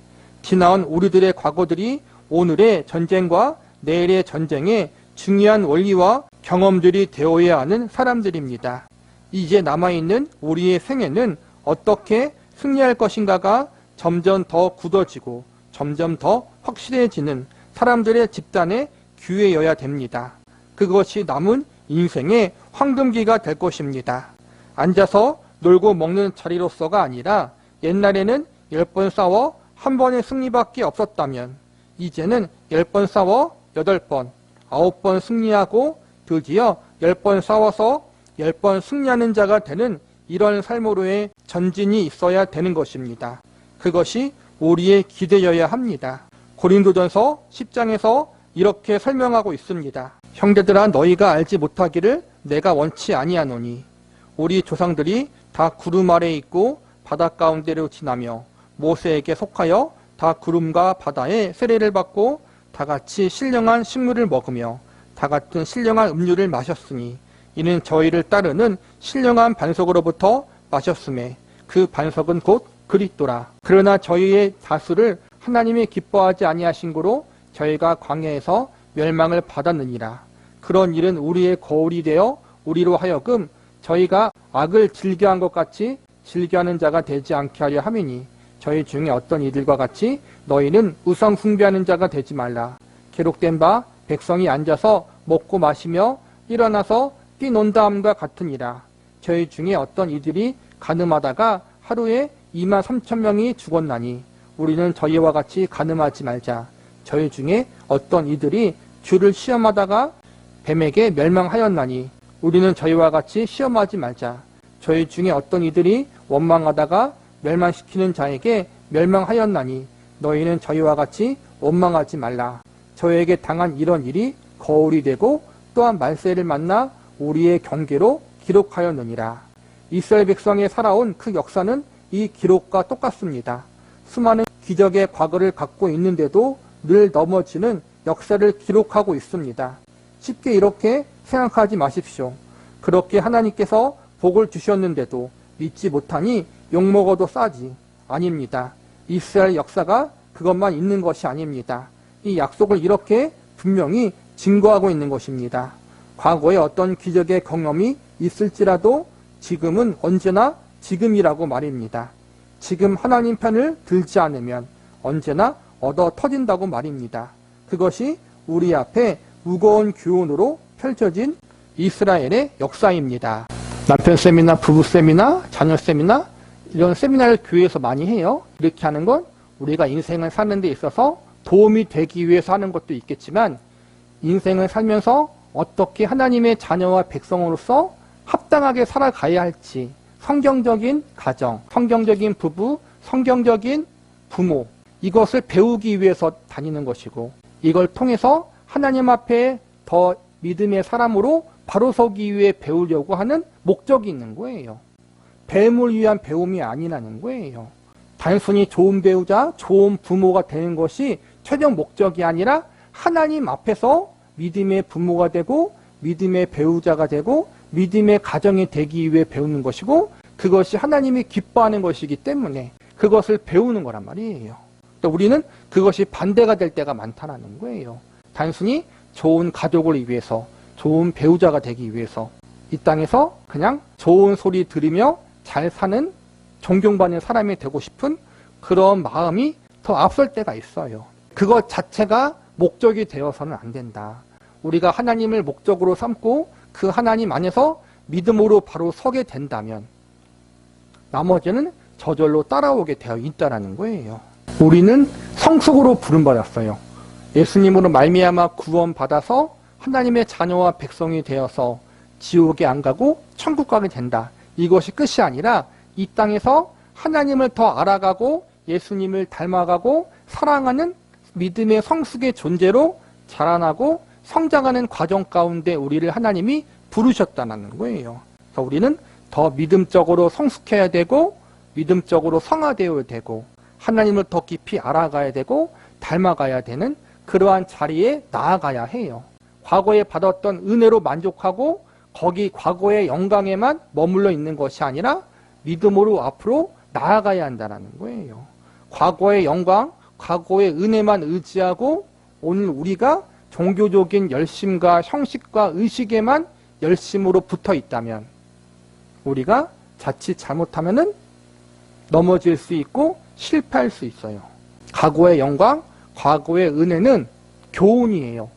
지나온 우리들의 과거들이 오늘의 전쟁과 내일의 전쟁에 중요한 원리와 경험들이 되어야 하는 사람들입니다. 이제 남아있는 우리의 생애는 어떻게 승리할 것인가가 점점 더 굳어지고 점점 더 확실해지는 사람들의 집단에 기회여야 됩니다. 그것이 남은 인생의 황금기가 될 것입니다. 앉아서 놀고 먹는 자리로서가 아니라 옛날에는 10번 싸워 한 번의 승리밖에 없었다면 이제는 10번 싸워 8번, 9번 승리하고 드디어 10번 싸워서 10번 승리하는 자가 되는 이런 삶으로의 전진이 있어야 되는 것입니다. 그것이 우리의 기대여야 합니다. 고린도전서 10장에서 이렇게 설명하고 있습니다. 형제들아 너희가 알지 못하기를 내가 원치 아니하노니 우리 조상들이 다 구름 아래에 있고 바다 가운데로 지나며 모세에게 속하여 다 구름과 바다에 세례를 받고 다 같이 신령한 식물을 먹으며 다 같은 신령한 음료를 마셨으니 이는 저희를 따르는 신령한 반석으로부터 마셨음에 그 반석은 곧 그리스도라. 그러나 저희의 다수를 하나님이 기뻐하지 아니하신 고로 저희가 광야에서 멸망을 받았느니라. 그런 일은 우리의 거울이 되어 우리로 하여금 저희가 악을 즐겨한 것 같이 즐겨하는 자가 되지 않게 하려 함이니 저희 중에 어떤 이들과 같이 너희는 우상 숭배하는 자가 되지 말라. 기록된 바 백성이 앉아서 먹고 마시며 일어나서 뛰논다 함과 같으니라. 저희 중에 어떤 이들이 간음하다가 하루에 23,000명이 죽었나니 우리는 저희와 같이 간음하지 말자. 저희 중에 어떤 이들이 주를 시험하다가 뱀에게 멸망하였나니 우리는 저희와 같이 시험하지 말자. 저희 중에 어떤 이들이 원망하다가 멸망시키는 자에게 멸망하였나니 너희는 저희와 같이 원망하지 말라. 저에게 당한 이런 일이 거울이 되고 또한 말세를 만나 우리의 경계로 기록하였느니라. 이스라엘 백성이 살아온 그 역사는 이 기록과 똑같습니다. 수많은 기적의 과거를 갖고 있는데도 늘 넘어지는 역사를 기록하고 있습니다. 쉽게 이렇게 생각하지 마십시오. 그렇게 하나님께서 복을 주셨는데도 믿지 못하니 욕먹어도 싸지. 아닙니다. 이스라엘 역사가 그것만 있는 것이 아닙니다. 이 약속을 이렇게 분명히 증거하고 있는 것입니다. 과거에 어떤 기적의 경험이 있을지라도 지금은 언제나 지금이라고 말입니다. 지금 하나님 편을 들지 않으면 언제나 얻어 터진다고 말입니다. 그것이 우리 앞에 무거운 교훈으로 펼쳐진 이스라엘의 역사입니다. 남편 세미나, 부부 세미나, 자녀 세미나 이런 세미나를 교회에서 많이 해요. 이렇게 하는 건 우리가 인생을 사는 데 있어서 도움이 되기 위해서 하는 것도 있겠지만 인생을 살면서 어떻게 하나님의 자녀와 백성으로서 합당하게 살아가야 할지 성경적인 가정, 성경적인 부부, 성경적인 부모 이것을 배우기 위해서 다니는 것이고 이걸 통해서 하나님 앞에 더 믿음의 사람으로 바로 서기 위해 배우려고 하는 목적이 있는 거예요. 뱀을 위한 배움이 아니라는 거예요. 단순히 좋은 배우자, 좋은 부모가 되는 것이 최종 목적이 아니라 하나님 앞에서 믿음의 부모가 되고 믿음의 배우자가 되고 믿음의 가정이 되기 위해 배우는 것이고 그것이 하나님이 기뻐하는 것이기 때문에 그것을 배우는 거란 말이에요. 또 우리는 그것이 반대가 될 때가 많다는 거예요. 단순히 좋은 가족을 위해서 좋은 배우자가 되기 위해서 이 땅에서 그냥 좋은 소리 들으며 잘 사는 존경받는 사람이 되고 싶은 그런 마음이 더 앞설 때가 있어요. 그것 자체가 목적이 되어서는 안 된다. 우리가 하나님을 목적으로 삼고 그 하나님 안에서 믿음으로 바로 서게 된다면 나머지는 저절로 따라오게 되어 있다는 거예요. 우리는 성숙으로 부름받았어요. 예수님으로 말미암아 구원받아서 하나님의 자녀와 백성이 되어서 지옥에 안 가고 천국 가게 된다. 이것이 끝이 아니라 이 땅에서 하나님을 더 알아가고 예수님을 닮아가고 사랑하는 믿음의 성숙의 존재로 자라나고 성장하는 과정 가운데 우리를 하나님이 부르셨다는 거예요. 그래서 우리는 더 믿음적으로 성숙해야 되고 믿음적으로 성화되어야 되고 하나님을 더 깊이 알아가야 되고 닮아가야 되는 그러한 자리에 나아가야 해요. 과거에 받았던 은혜로 만족하고 거기 과거의 영광에만 머물러 있는 것이 아니라 믿음으로 앞으로 나아가야 한다는 거예요. 과거의 영광, 과거의 은혜만 의지하고 오늘 우리가 종교적인 열심과 형식과 의식에만 열심으로 붙어 있다면 우리가 자칫 잘못하면은 넘어질 수 있고 실패할 수 있어요. 과거의 영광, 과거의 은혜는 교훈이에요.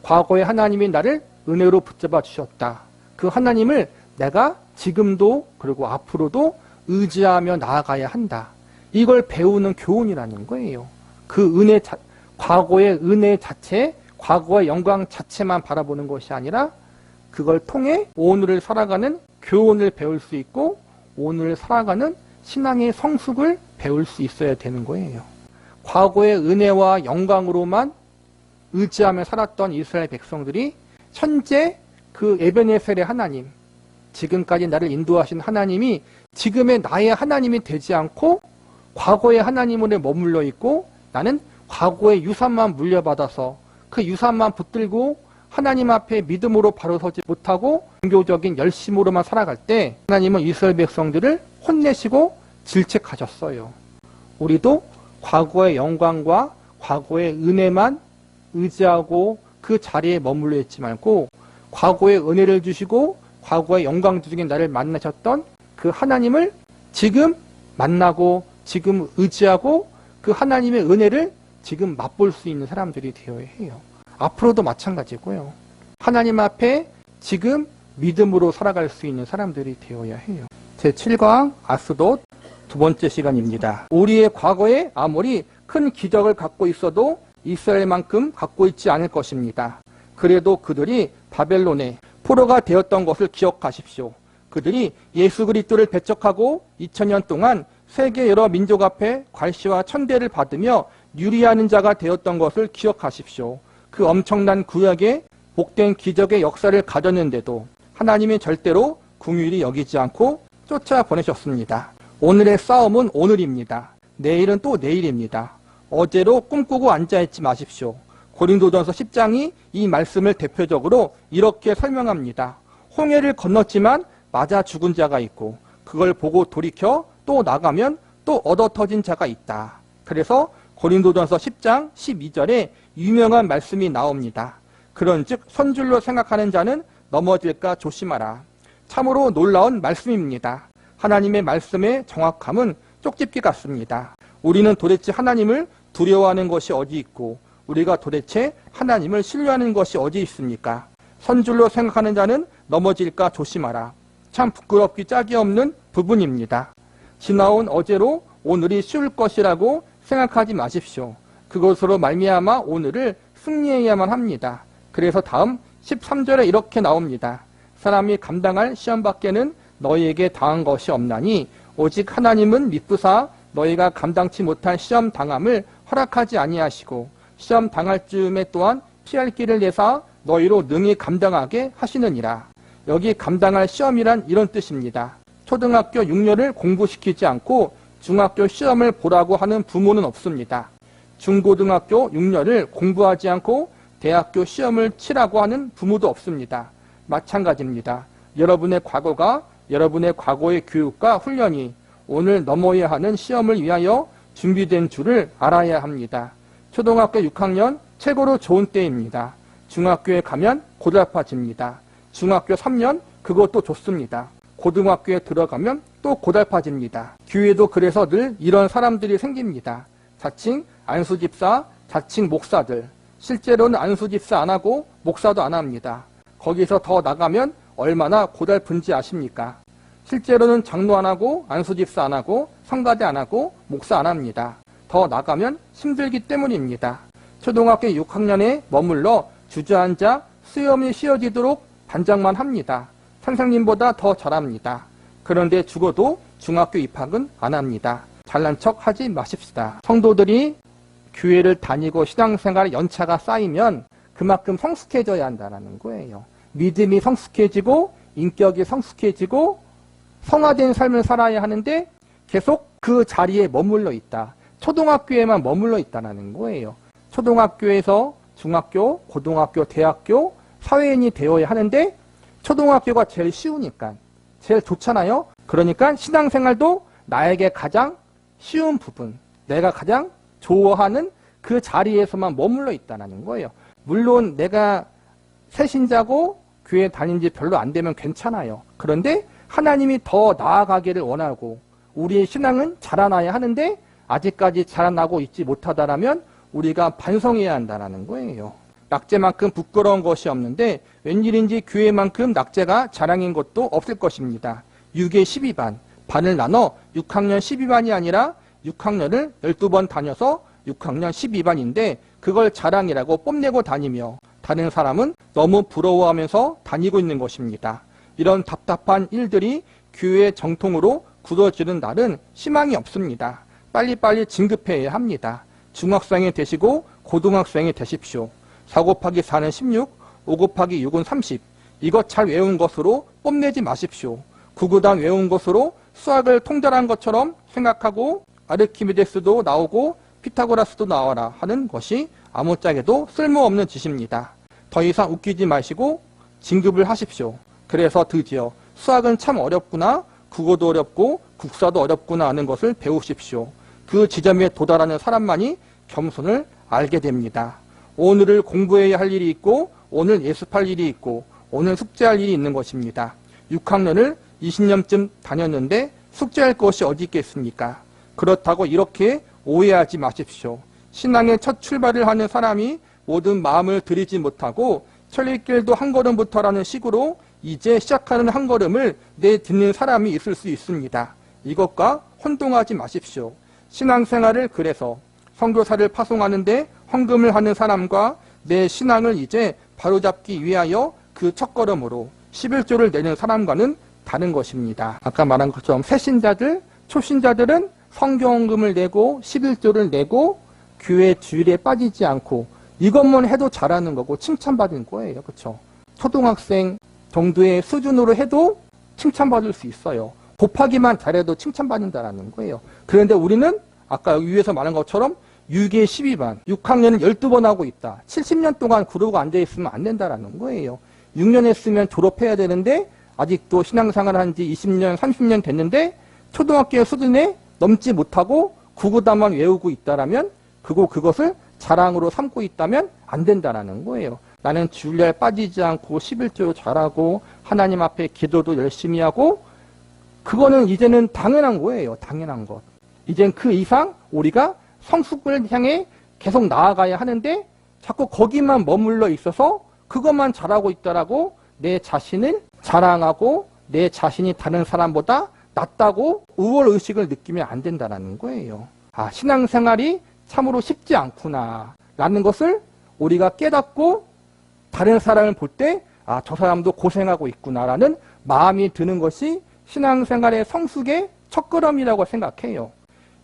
과거에 하나님이 나를 은혜로 붙잡아 주셨다. 그 하나님을 내가 지금도 그리고 앞으로도 의지하며 나아가야 한다. 이걸 배우는 교훈이라는 거예요. 그 은혜, 과거의 은혜 자체, 과거의 영광 자체만 바라보는 것이 아니라 그걸 통해 오늘을 살아가는 교훈을 배울 수 있고 오늘을 살아가는 신앙의 성숙을 배울 수 있어야 되는 거예요. 과거의 은혜와 영광으로만 의지하며 살았던 이스라엘 백성들이 현재 그 에베네셀의 하나님, 지금까지 나를 인도하신 하나님이 지금의 나의 하나님이 되지 않고 과거의 하나님으로 머물러 있고 나는 과거의 유산만 물려받아서 그 유산만 붙들고 하나님 앞에 믿음으로 바로 서지 못하고 종교적인 열심으로만 살아갈 때 하나님은 이스라엘 백성들을 혼내시고 질책하셨어요. 우리도 과거의 영광과 과거의 은혜만 의지하고 그 자리에 머물러 있지 말고 과거의 은혜를 주시고 과거의 영광 주시긴 나를 만나셨던 그 하나님을 지금 만나고 지금 의지하고 그 하나님의 은혜를 지금 맛볼 수 있는 사람들이 되어야 해요. 앞으로도 마찬가지고요. 하나님 앞에 지금 믿음으로 살아갈 수 있는 사람들이 되어야 해요. 제7강 아스돗 두 번째 시간입니다. 우리의 과거에 아무리 큰 기적을 갖고 있어도 이스라엘만큼 갖고 있지 않을 것입니다. 그래도 그들이 바벨론의 포로가 되었던 것을 기억하십시오. 그들이 예수 그리스도를 배척하고 2000년 동안 세계 여러 민족 앞에 괄시와 천대를 받으며 유리하는 자가 되었던 것을 기억하십시오. 그 엄청난 구약의 복된 기적의 역사를 가졌는데도 하나님이 절대로 긍휼히 여기지 않고 쫓아보내셨습니다. 오늘의 싸움은 오늘입니다. 내일은 또 내일입니다. 어제로 꿈꾸고 앉아있지 마십시오. 고린도전서 10장이 이 말씀을 대표적으로 이렇게 설명합니다. 홍해를 건넜지만 맞아 죽은 자가 있고 그걸 보고 돌이켜 또 나가면 또 얻어터진 자가 있다. 그래서 고린도전서 10장 12절에 유명한 말씀이 나옵니다. 그런즉 선줄로 생각하는 자는 넘어질까 조심하라. 참으로 놀라운 말씀입니다. 하나님의 말씀의 정확함은 쪽집기 같습니다. 우리는 도대체 하나님을 두려워하는 것이 어디 있고 우리가 도대체 하나님을 신뢰하는 것이 어디 있습니까? 선줄로 생각하는 자는 넘어질까 조심하라. 참 부끄럽기 짝이 없는 부분입니다. 지나온 어제로 오늘이 쉬울 것이라고 생각하지 마십시오. 그것으로 말미암아 오늘을 승리해야만 합니다. 그래서 다음 13절에 이렇게 나옵니다. 사람이 감당할 시험밖에는 너희에게 당한 것이 없나니 오직 하나님은 미쁘사 너희가 감당치 못한 시험 당함을 허락하지 아니하시고 시험 당할 즈음에 또한 피할 길을 내사 너희로 능히 감당하게 하시느니라. 여기 감당할 시험이란 이런 뜻입니다. 초등학교 6년을 공부시키지 않고 중학교 시험을 보라고 하는 부모는 없습니다. 중고등학교 6년을 공부하지 않고 대학교 시험을 치라고 하는 부모도 없습니다. 마찬가지입니다. 여러분의 과거가 여러분의 과거의 교육과 훈련이 오늘 넘어야 하는 시험을 위하여 준비된 줄을 알아야 합니다. 초등학교 6학년 최고로 좋은 때입니다. 중학교에 가면 고달파집니다. 중학교 3년 그것도 좋습니다. 고등학교에 들어가면 또 고달파집니다. 교회도 그래서 늘 이런 사람들이 생깁니다. 자칭 안수집사, 자칭 목사들. 실제로는 안수집사 안 하고 목사도 안 합니다. 거기서 더 나가면 얼마나 고달픈지 아십니까? 실제로는 장로 안 하고 안수집사 안 하고 성가대 안 하고 목사 안 합니다. 더 나가면 힘들기 때문입니다. 초등학교 6학년에 머물러 주저앉아 수염이 씌어지도록 반장만 합니다. 선생님보다 더 잘합니다. 그런데 죽어도 중학교 입학은 안 합니다. 잘난 척 하지 마십시다. 성도들이 교회를 다니고 신앙생활의 연차가 쌓이면 그만큼 성숙해져야 한다는 거예요. 믿음이 성숙해지고 인격이 성숙해지고 성화된 삶을 살아야 하는데 계속 그 자리에 머물러 있다. 초등학교에만 머물러 있다는 거예요. 초등학교에서 중학교, 고등학교, 대학교, 사회인이 되어야 하는데 초등학교가 제일 쉬우니까 제일 좋잖아요. 그러니까 신앙생활도 나에게 가장 쉬운 부분, 내가 가장 좋아하는 그 자리에서만 머물러 있다는 거예요. 물론 내가 새신자고 교회 다닌 지 별로 안 되면 괜찮아요. 그런데 하나님이 더 나아가기를 원하고 우리의 신앙은 자라나야 하는데 아직까지 자라나고 있지 못하다라면 우리가 반성해야 한다는 거예요. 낙제만큼 부끄러운 것이 없는데 웬일인지 교회만큼 낙제가 자랑인 것도 없을 것입니다. 6에 12반, 반을 나눠 6학년 12반이 아니라 6학년을 12번 다녀서 6학년 12반인데 그걸 자랑이라고 뽐내고 다니며 다른 사람은 너무 부러워하면서 다니고 있는 것입니다. 이런 답답한 일들이 교회의 정통으로 굳어지는 날은 희망이 없습니다. 빨리빨리 진급해야 합니다. 중학생이 되시고 고등학생이 되십시오. 4 곱하기 4는 16, 5 곱하기 6은 30. 이것 잘 외운 것으로 뽐내지 마십시오. 구구단 외운 것으로 수학을 통달한 것처럼 생각하고 아르키메데스도 나오고 피타고라스도 나와라 하는 것이 아무짝에도 쓸모없는 짓입니다. 더 이상 웃기지 마시고 진급을 하십시오. 그래서 드디어 수학은 참 어렵구나, 국어도 어렵고 국사도 어렵구나 하는 것을 배우십시오. 그 지점에 도달하는 사람만이 겸손을 알게 됩니다. 오늘을 공부해야 할 일이 있고 오늘 예습할 일이 있고 오늘 숙제할 일이 있는 것입니다. 6학년을 20년쯤 다녔는데 숙제할 것이 어디 있겠습니까? 그렇다고 이렇게 오해하지 마십시오. 신앙의 첫 출발을 하는 사람이 모든 마음을 들이지 못하고 천리길도 한 걸음부터라는 식으로 이제 시작하는 한 걸음을 내딛는 사람이 있을 수 있습니다. 이것과 혼동하지 마십시오. 신앙생활을 그래서 선교사를 파송하는데 헌금을 하는 사람과 내 신앙을 이제 바로잡기 위하여 그 첫걸음으로 11조를 내는 사람과는 다른 것입니다. 아까 말한 것처럼 새신자들, 초신자들은 성경헌금을 내고 11조를 내고 교회 주일에 빠지지 않고 이것만 해도 잘하는 거고 칭찬받은 거예요. 그렇죠? 초등학생 정도의 수준으로 해도 칭찬받을 수 있어요. 곱하기만 잘해도 칭찬받는다라는 거예요. 그런데 우리는 아까 위에서 말한 것처럼 6에 12반, 6학년을 12번 하고 있다. 70년 동안 그러고 앉아있으면 안 된다라는 거예요. 6년 했으면 졸업해야 되는데 아직도 신앙생활 한 지 20년, 30년 됐는데 초등학교 수준에 넘지 못하고 구구단만 외우고 있다라면 그것을 자랑으로 삼고 있다면 안 된다라는 거예요. 나는 주일날 빠지지 않고 11조 잘하고 하나님 앞에 기도도 열심히 하고 그거는 이제는 당연한 거예요. 당연한 것. 이젠 그 이상 우리가 성숙을 향해 계속 나아가야 하는데 자꾸 거기만 머물러 있어서 그것만 잘하고 있다라고 내 자신을 자랑하고 내 자신이 다른 사람보다 낫다고 우월의식을 느끼면 안 된다는 거예요. 아, 신앙생활이 참으로 쉽지 않구나 라는 것을 우리가 깨닫고 다른 사람을 볼 때 아, 저 사람도 고생하고 있구나 라는 마음이 드는 것이 신앙생활의 성숙의 첫걸음이라고 생각해요.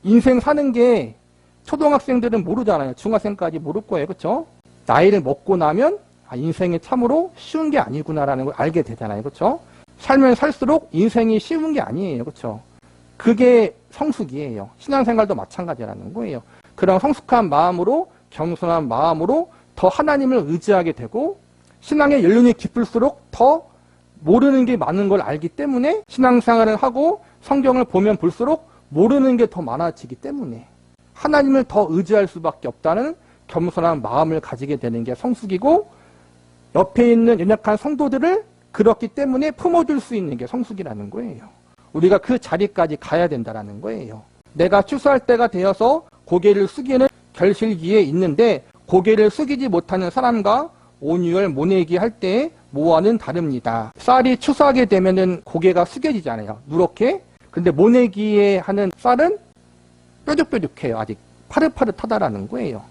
인생 사는 게 초등학생들은 모르잖아요. 중학생까지 모를 거예요. 그렇죠? 나이를 먹고 나면 아, 인생이 참으로 쉬운 게 아니구나라는 걸 알게 되잖아요. 그렇죠? 살면 살수록 인생이 쉬운 게 아니에요. 그렇죠? 그게 성숙이에요. 신앙생활도 마찬가지라는 거예요. 그런 성숙한 마음으로 겸손한 마음으로 더 하나님을 의지하게 되고 신앙의 연륜이 깊을수록 더 모르는 게 많은 걸 알기 때문에 신앙생활을 하고 성경을 보면 볼수록 모르는 게 더 많아지기 때문에 하나님을 더 의지할 수밖에 없다는 겸손한 마음을 가지게 되는 게 성숙이고 옆에 있는 연약한 성도들을 그렇기 때문에 품어줄 수 있는 게 성숙이라는 거예요. 우리가 그 자리까지 가야 된다는 거예요. 내가 추수할 때가 되어서 고개를 숙이는 결실기에 있는데 고개를 숙이지 못하는 사람과 온유열 모내기 할 때 뭐와는 다릅니다. 쌀이 추수하게 되면은 고개가 숙여지잖아요. 누렇게. 근데 모내기에 하는 쌀은 뾰족뾰족해요. 아직 파릇파릇하다라는 거예요.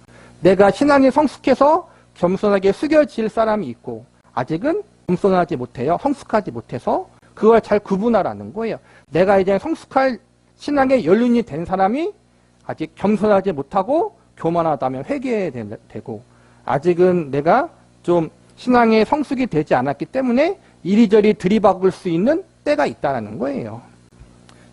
내가 신앙이 성숙해서 겸손하게 숙여질 사람이 있고 아직은 겸손하지 못해요. 성숙하지 못해서 그걸 잘 구분하라는 거예요. 내가 이제 성숙할 신앙의 연륜이 된 사람이 아직 겸손하지 못하고 교만하다면 회개해야 되고 아직은 내가 좀 신앙의 성숙이 되지 않았기 때문에 이리저리 들이박을 수 있는 때가 있다는 거예요.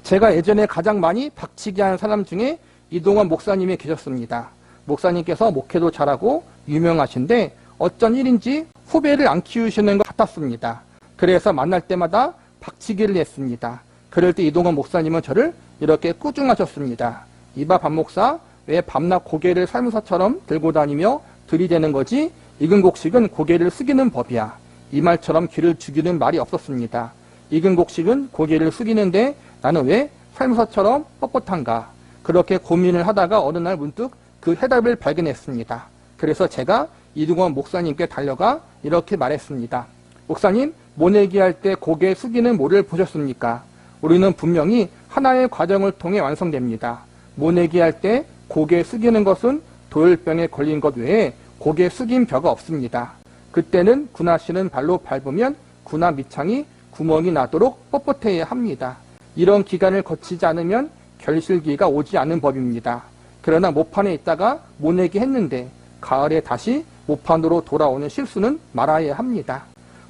제가 예전에 가장 많이 박치기 하는 사람 중에 이동원 목사님이 계셨습니다. 목사님께서 목회도 잘하고 유명하신데 어쩐 일인지 후배를 안 키우시는 것 같았습니다. 그래서 만날 때마다 박치기를 했습니다. 그럴 때 이동원 목사님은 저를 이렇게 꾸중하셨습니다. 이봐 박 목사, 왜 밤낮 고개를 살무사처럼 들고 다니며 들이대는 거지? 익은 곡식은 고개를 숙이는 법이야. 이 말처럼 귀를 죽이는 말이 없었습니다. 익은 곡식은 고개를 숙이는데 나는 왜 살무사처럼 뻣뻣한가? 그렇게 고민을 하다가 어느 날 문득 그 해답을 발견했습니다. 그래서 제가 이동원 목사님께 달려가 이렇게 말했습니다. 목사님, 모내기 할 때 고개 숙이는 모를 보셨습니까? 우리는 분명히 하나의 과정을 통해 완성됩니다. 모내기 할 때 고개 숙이는 것은 도열병에 걸린 것 외에 고개 숙인 벼가 없습니다. 그때는 군화실은 발로 밟으면 군화 밑창이 구멍이 나도록 뻣뻣해야 합니다. 이런 기간을 거치지 않으면 결실기가 오지 않는 법입니다. 그러나 모판에 있다가 모내기 했는데 가을에 다시 모판으로 돌아오는 실수는 말아야 합니다.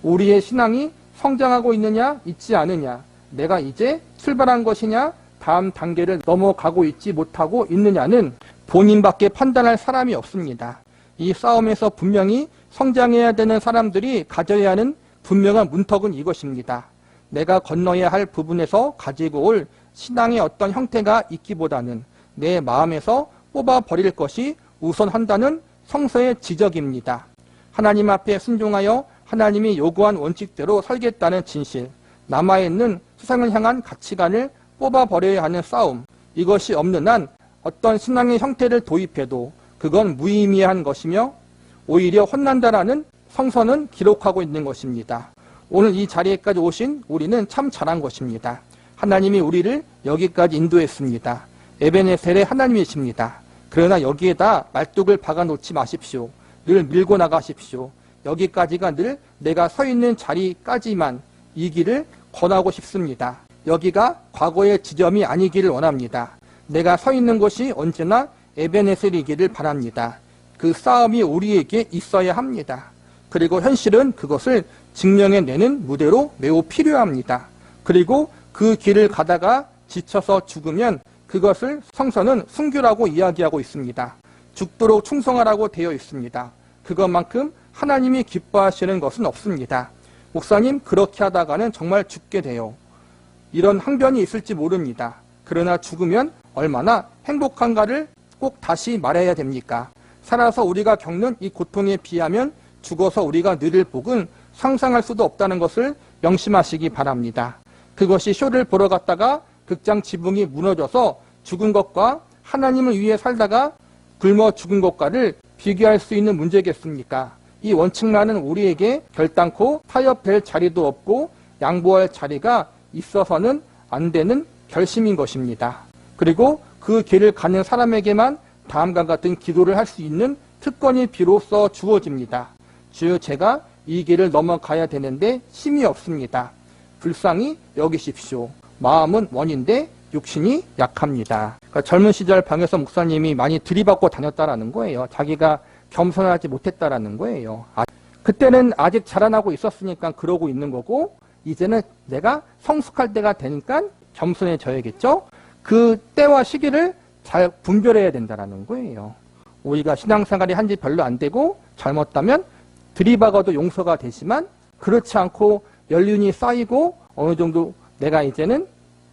우리의 신앙이 성장하고 있느냐 있지 않느냐, 내가 이제 출발한 것이냐 다음 단계를 넘어가고 있지 못하고 있느냐는 본인밖에 판단할 사람이 없습니다. 이 싸움에서 분명히 성장해야 되는 사람들이 가져야 하는 분명한 문턱은 이것입니다. 내가 건너야 할 부분에서 가지고 올 신앙의 어떤 형태가 있기보다는 내 마음에서 뽑아버릴 것이 우선한다는 성서의 지적입니다. 하나님 앞에 순종하여 하나님이 요구한 원칙대로 살겠다는 진실, 남아있는 세상을 향한 가치관을 뽑아버려야 하는 싸움, 이것이 없는 한 어떤 신앙의 형태를 도입해도 그건 무의미한 것이며 오히려 혼난다라는 성서는 기록하고 있는 것입니다. 오늘 이 자리에까지 오신 우리는 참 잘한 것입니다. 하나님이 우리를 여기까지 인도했습니다. 에베네셀의 하나님이십니다. 그러나 여기에다 말뚝을 박아놓지 마십시오. 늘 밀고 나가십시오. 여기까지가 늘 내가 서 있는 자리까지만 이 길을 권하고 싶습니다. 여기가 과거의 지점이 아니기를 원합니다. 내가 서 있는 곳이 언제나 에베네셀이기를 바랍니다. 그 싸움이 우리에게 있어야 합니다. 그리고 현실은 그것을 증명해내는 무대로 매우 필요합니다. 그리고 그 길을 가다가 지쳐서 죽으면 그것을 성서는 순교라고 이야기하고 있습니다. 죽도록 충성하라고 되어 있습니다. 그것만큼 하나님이 기뻐하시는 것은 없습니다. 목사님, 그렇게 하다가는 정말 죽게 돼요. 이런 항변이 있을지 모릅니다. 그러나 죽으면 얼마나 행복한가를 꼭 다시 말해야 됩니까? 살아서 우리가 겪는 이 고통에 비하면 죽어서 우리가 누릴 복은 상상할 수도 없다는 것을 명심하시기 바랍니다. 그것이 쇼를 보러 갔다가 극장 지붕이 무너져서 죽은 것과 하나님을 위해 살다가 굶어 죽은 것과를 비교할 수 있는 문제겠습니까? 이 원칙만은 우리에게 결단코 타협될 자리도 없고 양보할 자리가 있어서는 안 되는 결심인 것입니다. 그리고 그 길을 가는 사람에게만 다음과 같은 기도를 할 수 있는 특권이 비로소 주어집니다. 주여, 제가 이 길을 넘어가야 되는데 힘이 없습니다. 불쌍히 여기십시오. 마음은 원인데 육신이 약합니다. 그러니까 젊은 시절 방에서 목사님이 많이 들이받고 다녔다라는 거예요. 자기가 겸손하지 못했다라는 거예요. 그때는 아직 자라나고 있었으니까 그러고 있는 거고, 이제는 내가 성숙할 때가 되니까 겸손해져야겠죠. 그 때와 시기를 잘 분별해야 된다라는 거예요. 우리가 신앙생활이 한지 별로 안 되고 젊었다면 들이박아도 용서가 되지만, 그렇지 않고 연륜이 쌓이고 어느 정도 내가 이제는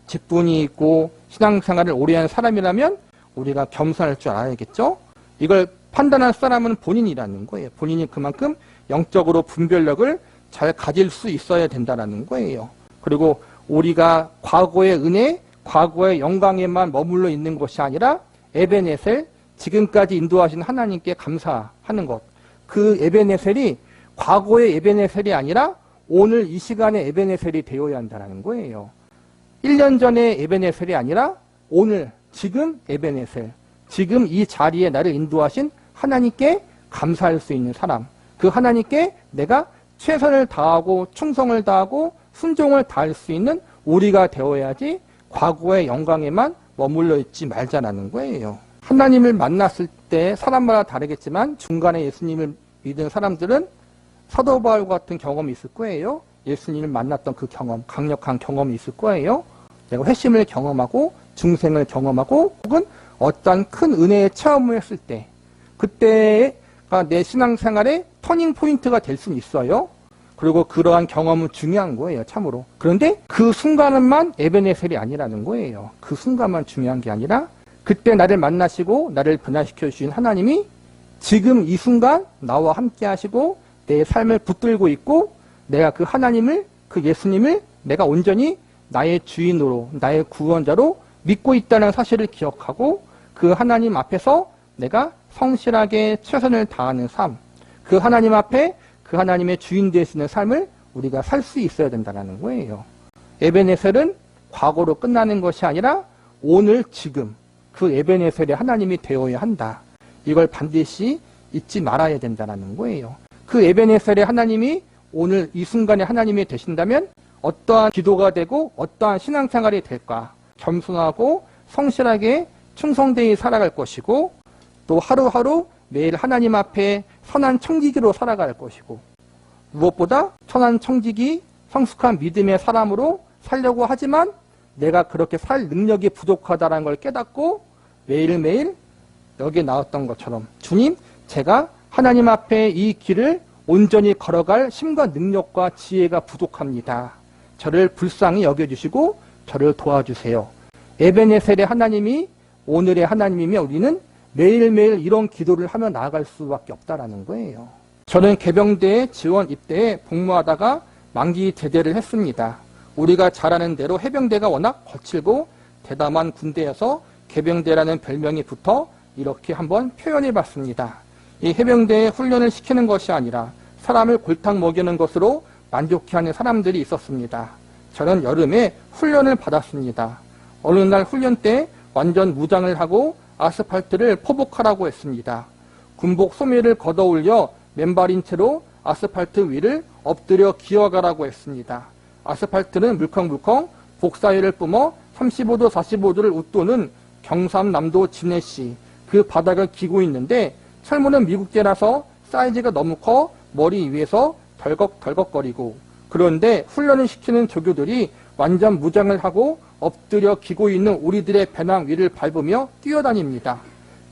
직분이 있고 신앙생활을 오래 한 사람이라면 우리가 겸손할 줄 알아야겠죠. 이걸 판단할 사람은 본인이라는 거예요. 본인이 그만큼 영적으로 분별력을 잘 가질 수 있어야 된다는 거예요. 그리고 우리가 과거의 은혜, 과거의 영광에만 머물러 있는 것이 아니라 에베네셀, 지금까지 인도하신 하나님께 감사하는 것. 그 에베네셀이 과거의 에베네셀이 아니라 오늘 이 시간에 에베네셀이 되어야 한다는 거예요. 1년 전에 에베네셀이 아니라 오늘, 지금 에베네셀. 지금 이 자리에 나를 인도하신 하나님께 감사할 수 있는 사람. 그 하나님께 내가 최선을 다하고 충성을 다하고 순종을 다할 수 있는 우리가 되어야지 과거의 영광에만 머물러 있지 말자라는 거예요. 하나님을 만났을 때 사람마다 다르겠지만 중간에 예수님을 믿은 사람들은 사도 바울 같은 경험이 있을 거예요. 예수님을 만났던 그 경험, 강력한 경험이 있을 거예요. 내가 회심을 경험하고 중생을 경험하고 혹은 어떤 큰 은혜의 체험을 했을 때, 그때가 내 신앙생활의 터닝 포인트가 될 수는 있어요. 그리고 그러한 경험은 중요한 거예요, 참으로. 그런데 그 순간만 에베네셀이 아니라는 거예요. 그 순간만 중요한 게 아니라 그때 나를 만나시고 나를 변화시켜 주신 하나님이 지금 이 순간 나와 함께 하시고 내 삶을 붙들고 있고, 내가 그 하나님을, 그 예수님을 내가 온전히 나의 주인으로, 나의 구원자로 믿고 있다는 사실을 기억하고 그 하나님 앞에서 내가 성실하게 최선을 다하는 삶, 그 하나님 앞에 그 하나님의 주인 되시는 삶을 우리가 살 수 있어야 된다는 거예요. 에베네셀은 과거로 끝나는 것이 아니라 오늘 지금 그 에베네셀의 하나님이 되어야 한다. 이걸 반드시 잊지 말아야 된다는 거예요. 그 에베네셀의 하나님이 오늘 이 순간에 하나님이 되신다면 어떠한 기도가 되고 어떠한 신앙생활이 될까? 겸손하고 성실하게 충성되이 살아갈 것이고, 또 하루하루 매일 하나님 앞에 선한 청지기로 살아갈 것이고, 무엇보다 선한 청지기, 성숙한 믿음의 사람으로 살려고 하지만 내가 그렇게 살 능력이 부족하다는 걸 깨닫고 매일매일 여기에 나왔던 것처럼, 주님, 제가 하나님 앞에 이 길을 온전히 걸어갈 힘과 능력과 지혜가 부족합니다. 저를 불쌍히 여겨주시고 저를 도와주세요. 에베네셀의 하나님이 오늘의 하나님이며 우리는 매일매일 이런 기도를 하며 나아갈 수밖에 없다라는 거예요. 저는 개병대에 지원 입대에 복무하다가 만기 제대를 했습니다. 우리가 잘 아는 대로 해병대가 워낙 거칠고 대담한 군대에서 개병대라는 별명이 붙어 이렇게 한번 표현해 봤습니다. 이 해병대에 훈련을 시키는 것이 아니라 사람을 골탕 먹이는 것으로 만족해하는 사람들이 있었습니다. 저는 여름에 훈련을 받았습니다. 어느 날 훈련 때 완전 무장을 하고 아스팔트를 포복하라고 했습니다. 군복 소매를 걷어올려 맨발인 채로 아스팔트 위를 엎드려 기어가라고 했습니다. 아스팔트는 물컹물컹 복사위를 뿜어 35도 45도를 웃도는 경상남도 진해시 그 바닥을 기고 있는데 철문은 미국제라서 사이즈가 너무 커 머리 위에서 덜컥덜컥거리고, 그런데 훈련을 시키는 조교들이 완전 무장을 하고 엎드려 기고 있는 우리들의 배낭 위를 밟으며 뛰어다닙니다.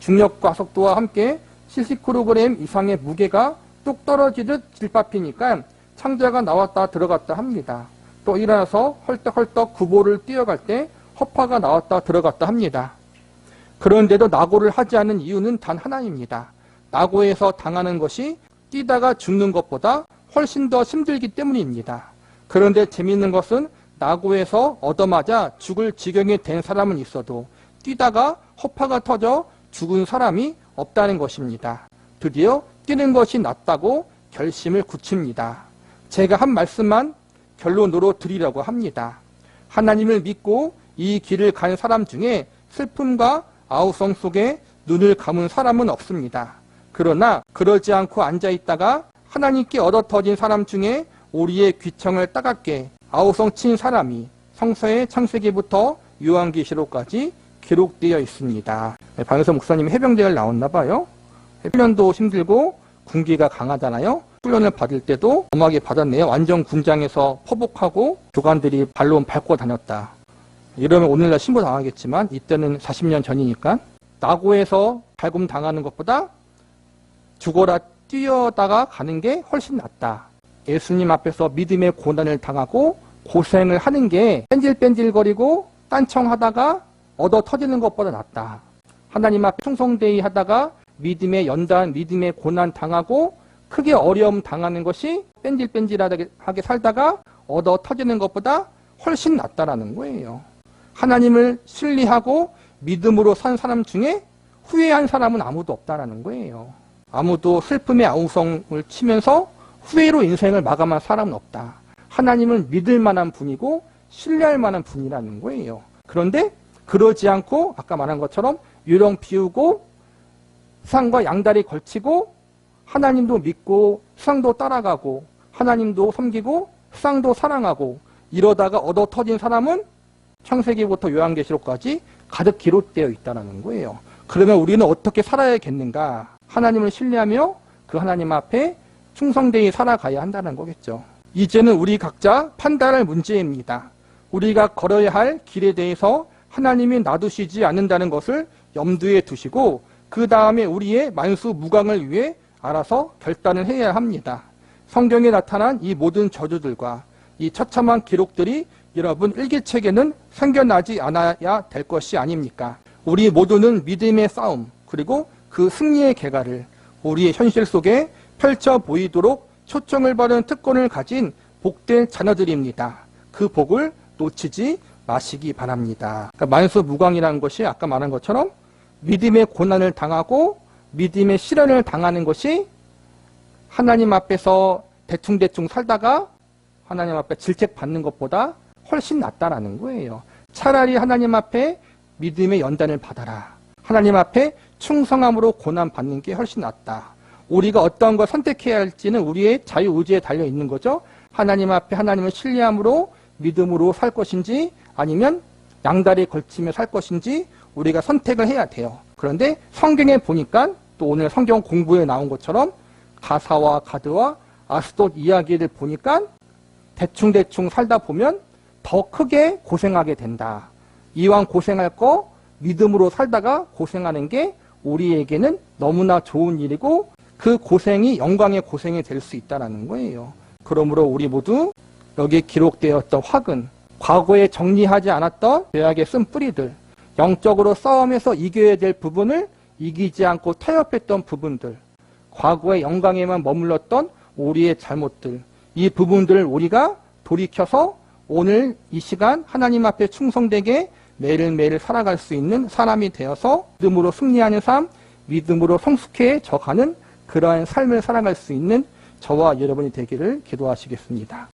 중력과 속도와 함께 70kg 이상의 무게가 뚝 떨어지듯 질밥히니까 창자가 나왔다 들어갔다 합니다. 또 일어나서 헐떡헐떡 구보를 뛰어갈 때 허파가 나왔다 들어갔다 합니다. 그런데도 낙오를 하지 않는 이유는 단 하나입니다. 낙오에서 당하는 것이 뛰다가 죽는 것보다 훨씬 더 힘들기 때문입니다. 그런데 재미있는 것은 낙오에서 얻어맞아 죽을 지경이 된 사람은 있어도 뛰다가 허파가 터져 죽은 사람이 없다는 것입니다. 드디어 뛰는 것이 낫다고 결심을 굳힙니다. 제가 한 말씀만 결론으로 드리려고 합니다. 하나님을 믿고 이 길을 간 사람 중에 슬픔과 아우성 속에 눈을 감은 사람은 없습니다. 그러나 그러지 않고 앉아있다가 하나님께 얻어터진 사람 중에 우리의 귀청을 따갑게 아우성 친 사람이 성서의 창세기부터 요한계시록까지 기록되어 있습니다. 박영선 목사님이 해병대를 나왔나 봐요. 훈련도 힘들고 군기가 강하잖아요. 훈련을 받을 때도 엄하게 받았네요. 완전 군장에서 포복하고 교관들이 발로 밟고 다녔다. 이러면 오늘날 신고 당하겠지만 이때는 40년 전이니까 낙오에서 발금 당하는 것보다 죽어라 뛰어다가 가는 게 훨씬 낫다. 예수님 앞에서 믿음의 고난을 당하고 고생을 하는 게 뺀질뺀질거리고 딴청하다가 얻어 터지는 것보다 낫다. 하나님 앞에 충성되이 하다가 믿음의 연단, 믿음의 고난 당하고 크게 어려움 당하는 것이 뺀질뺀질하게 살다가 얻어 터지는 것보다 훨씬 낫다라는 거예요. 하나님을 신뢰하고 믿음으로 산 사람 중에 후회한 사람은 아무도 없다라는 거예요. 아무도 슬픔의 아우성을 치면서 후회로 인생을 마감한 사람은 없다. 하나님은 믿을 만한 분이고 신뢰할 만한 분이라는 거예요. 그런데 그러지 않고 아까 말한 것처럼 유령 비우고 수상과 양다리 걸치고 하나님도 믿고 수상도 따라가고 하나님도 섬기고 수상도 사랑하고 이러다가 얻어 터진 사람은 창세기부터 요한계시록까지 가득 기록되어 있다는 거예요. 그러면 우리는 어떻게 살아야겠는가? 하나님을 신뢰하며 그 하나님 앞에 충성되이 살아가야 한다는 거겠죠. 이제는 우리 각자 판단할 문제입니다. 우리가 걸어야 할 길에 대해서 하나님이 놔두시지 않는다는 것을 염두에 두시고 그 다음에 우리의 만수무강을 위해 알아서 결단을 해야 합니다. 성경에 나타난 이 모든 저주들과 이 처참한 기록들이 여러분 일기책에는 생겨나지 않아야 될 것이 아닙니까? 우리 모두는 믿음의 싸움 그리고 그 승리의 계가를 우리의 현실 속에 펼쳐 보이도록 초청을 받은 특권을 가진 복된 자녀들입니다. 그 복을 놓치지 마시기 바랍니다. 그러니까 만수무강이라는 것이 아까 말한 것처럼 믿음의 고난을 당하고 믿음의 시련을 당하는 것이 하나님 앞에서 대충대충 살다가 하나님 앞에 질책받는 것보다 훨씬 낫다라는 거예요. 차라리 하나님 앞에 믿음의 연단을 받아라. 하나님 앞에 충성함으로 고난받는 게 훨씬 낫다. 우리가 어떤 걸 선택해야 할지는 우리의 자유의지에 달려있는 거죠. 하나님 앞에 하나님을 신뢰함으로 믿음으로 살 것인지 아니면 양다리에 걸치며 살 것인지 우리가 선택을 해야 돼요. 그런데 성경에 보니까 또 오늘 성경 공부에 나온 것처럼 가사와 가드와 아스돗 이야기를 보니까 대충대충 살다 보면 더 크게 고생하게 된다. 이왕 고생할 거 믿음으로 살다가 고생하는 게 우리에게는 너무나 좋은 일이고 그 고생이 영광의 고생이 될 수 있다는 거예요. 그러므로 우리 모두 여기에 기록되었던 화근, 과거에 정리하지 않았던 죄악의 쓴 뿌리들, 영적으로 싸움에서 이겨야 될 부분을 이기지 않고 타협했던 부분들, 과거의 영광에만 머물렀던 우리의 잘못들, 이 부분들을 우리가 돌이켜서 오늘 이 시간 하나님 앞에 충성되게 매일매일 살아갈 수 있는 사람이 되어서 믿음으로 승리하는 삶, 믿음으로 성숙해져 가는 그러한 삶을 살아갈 수 있는 저와 여러분이 되기를 기도하시겠습니다.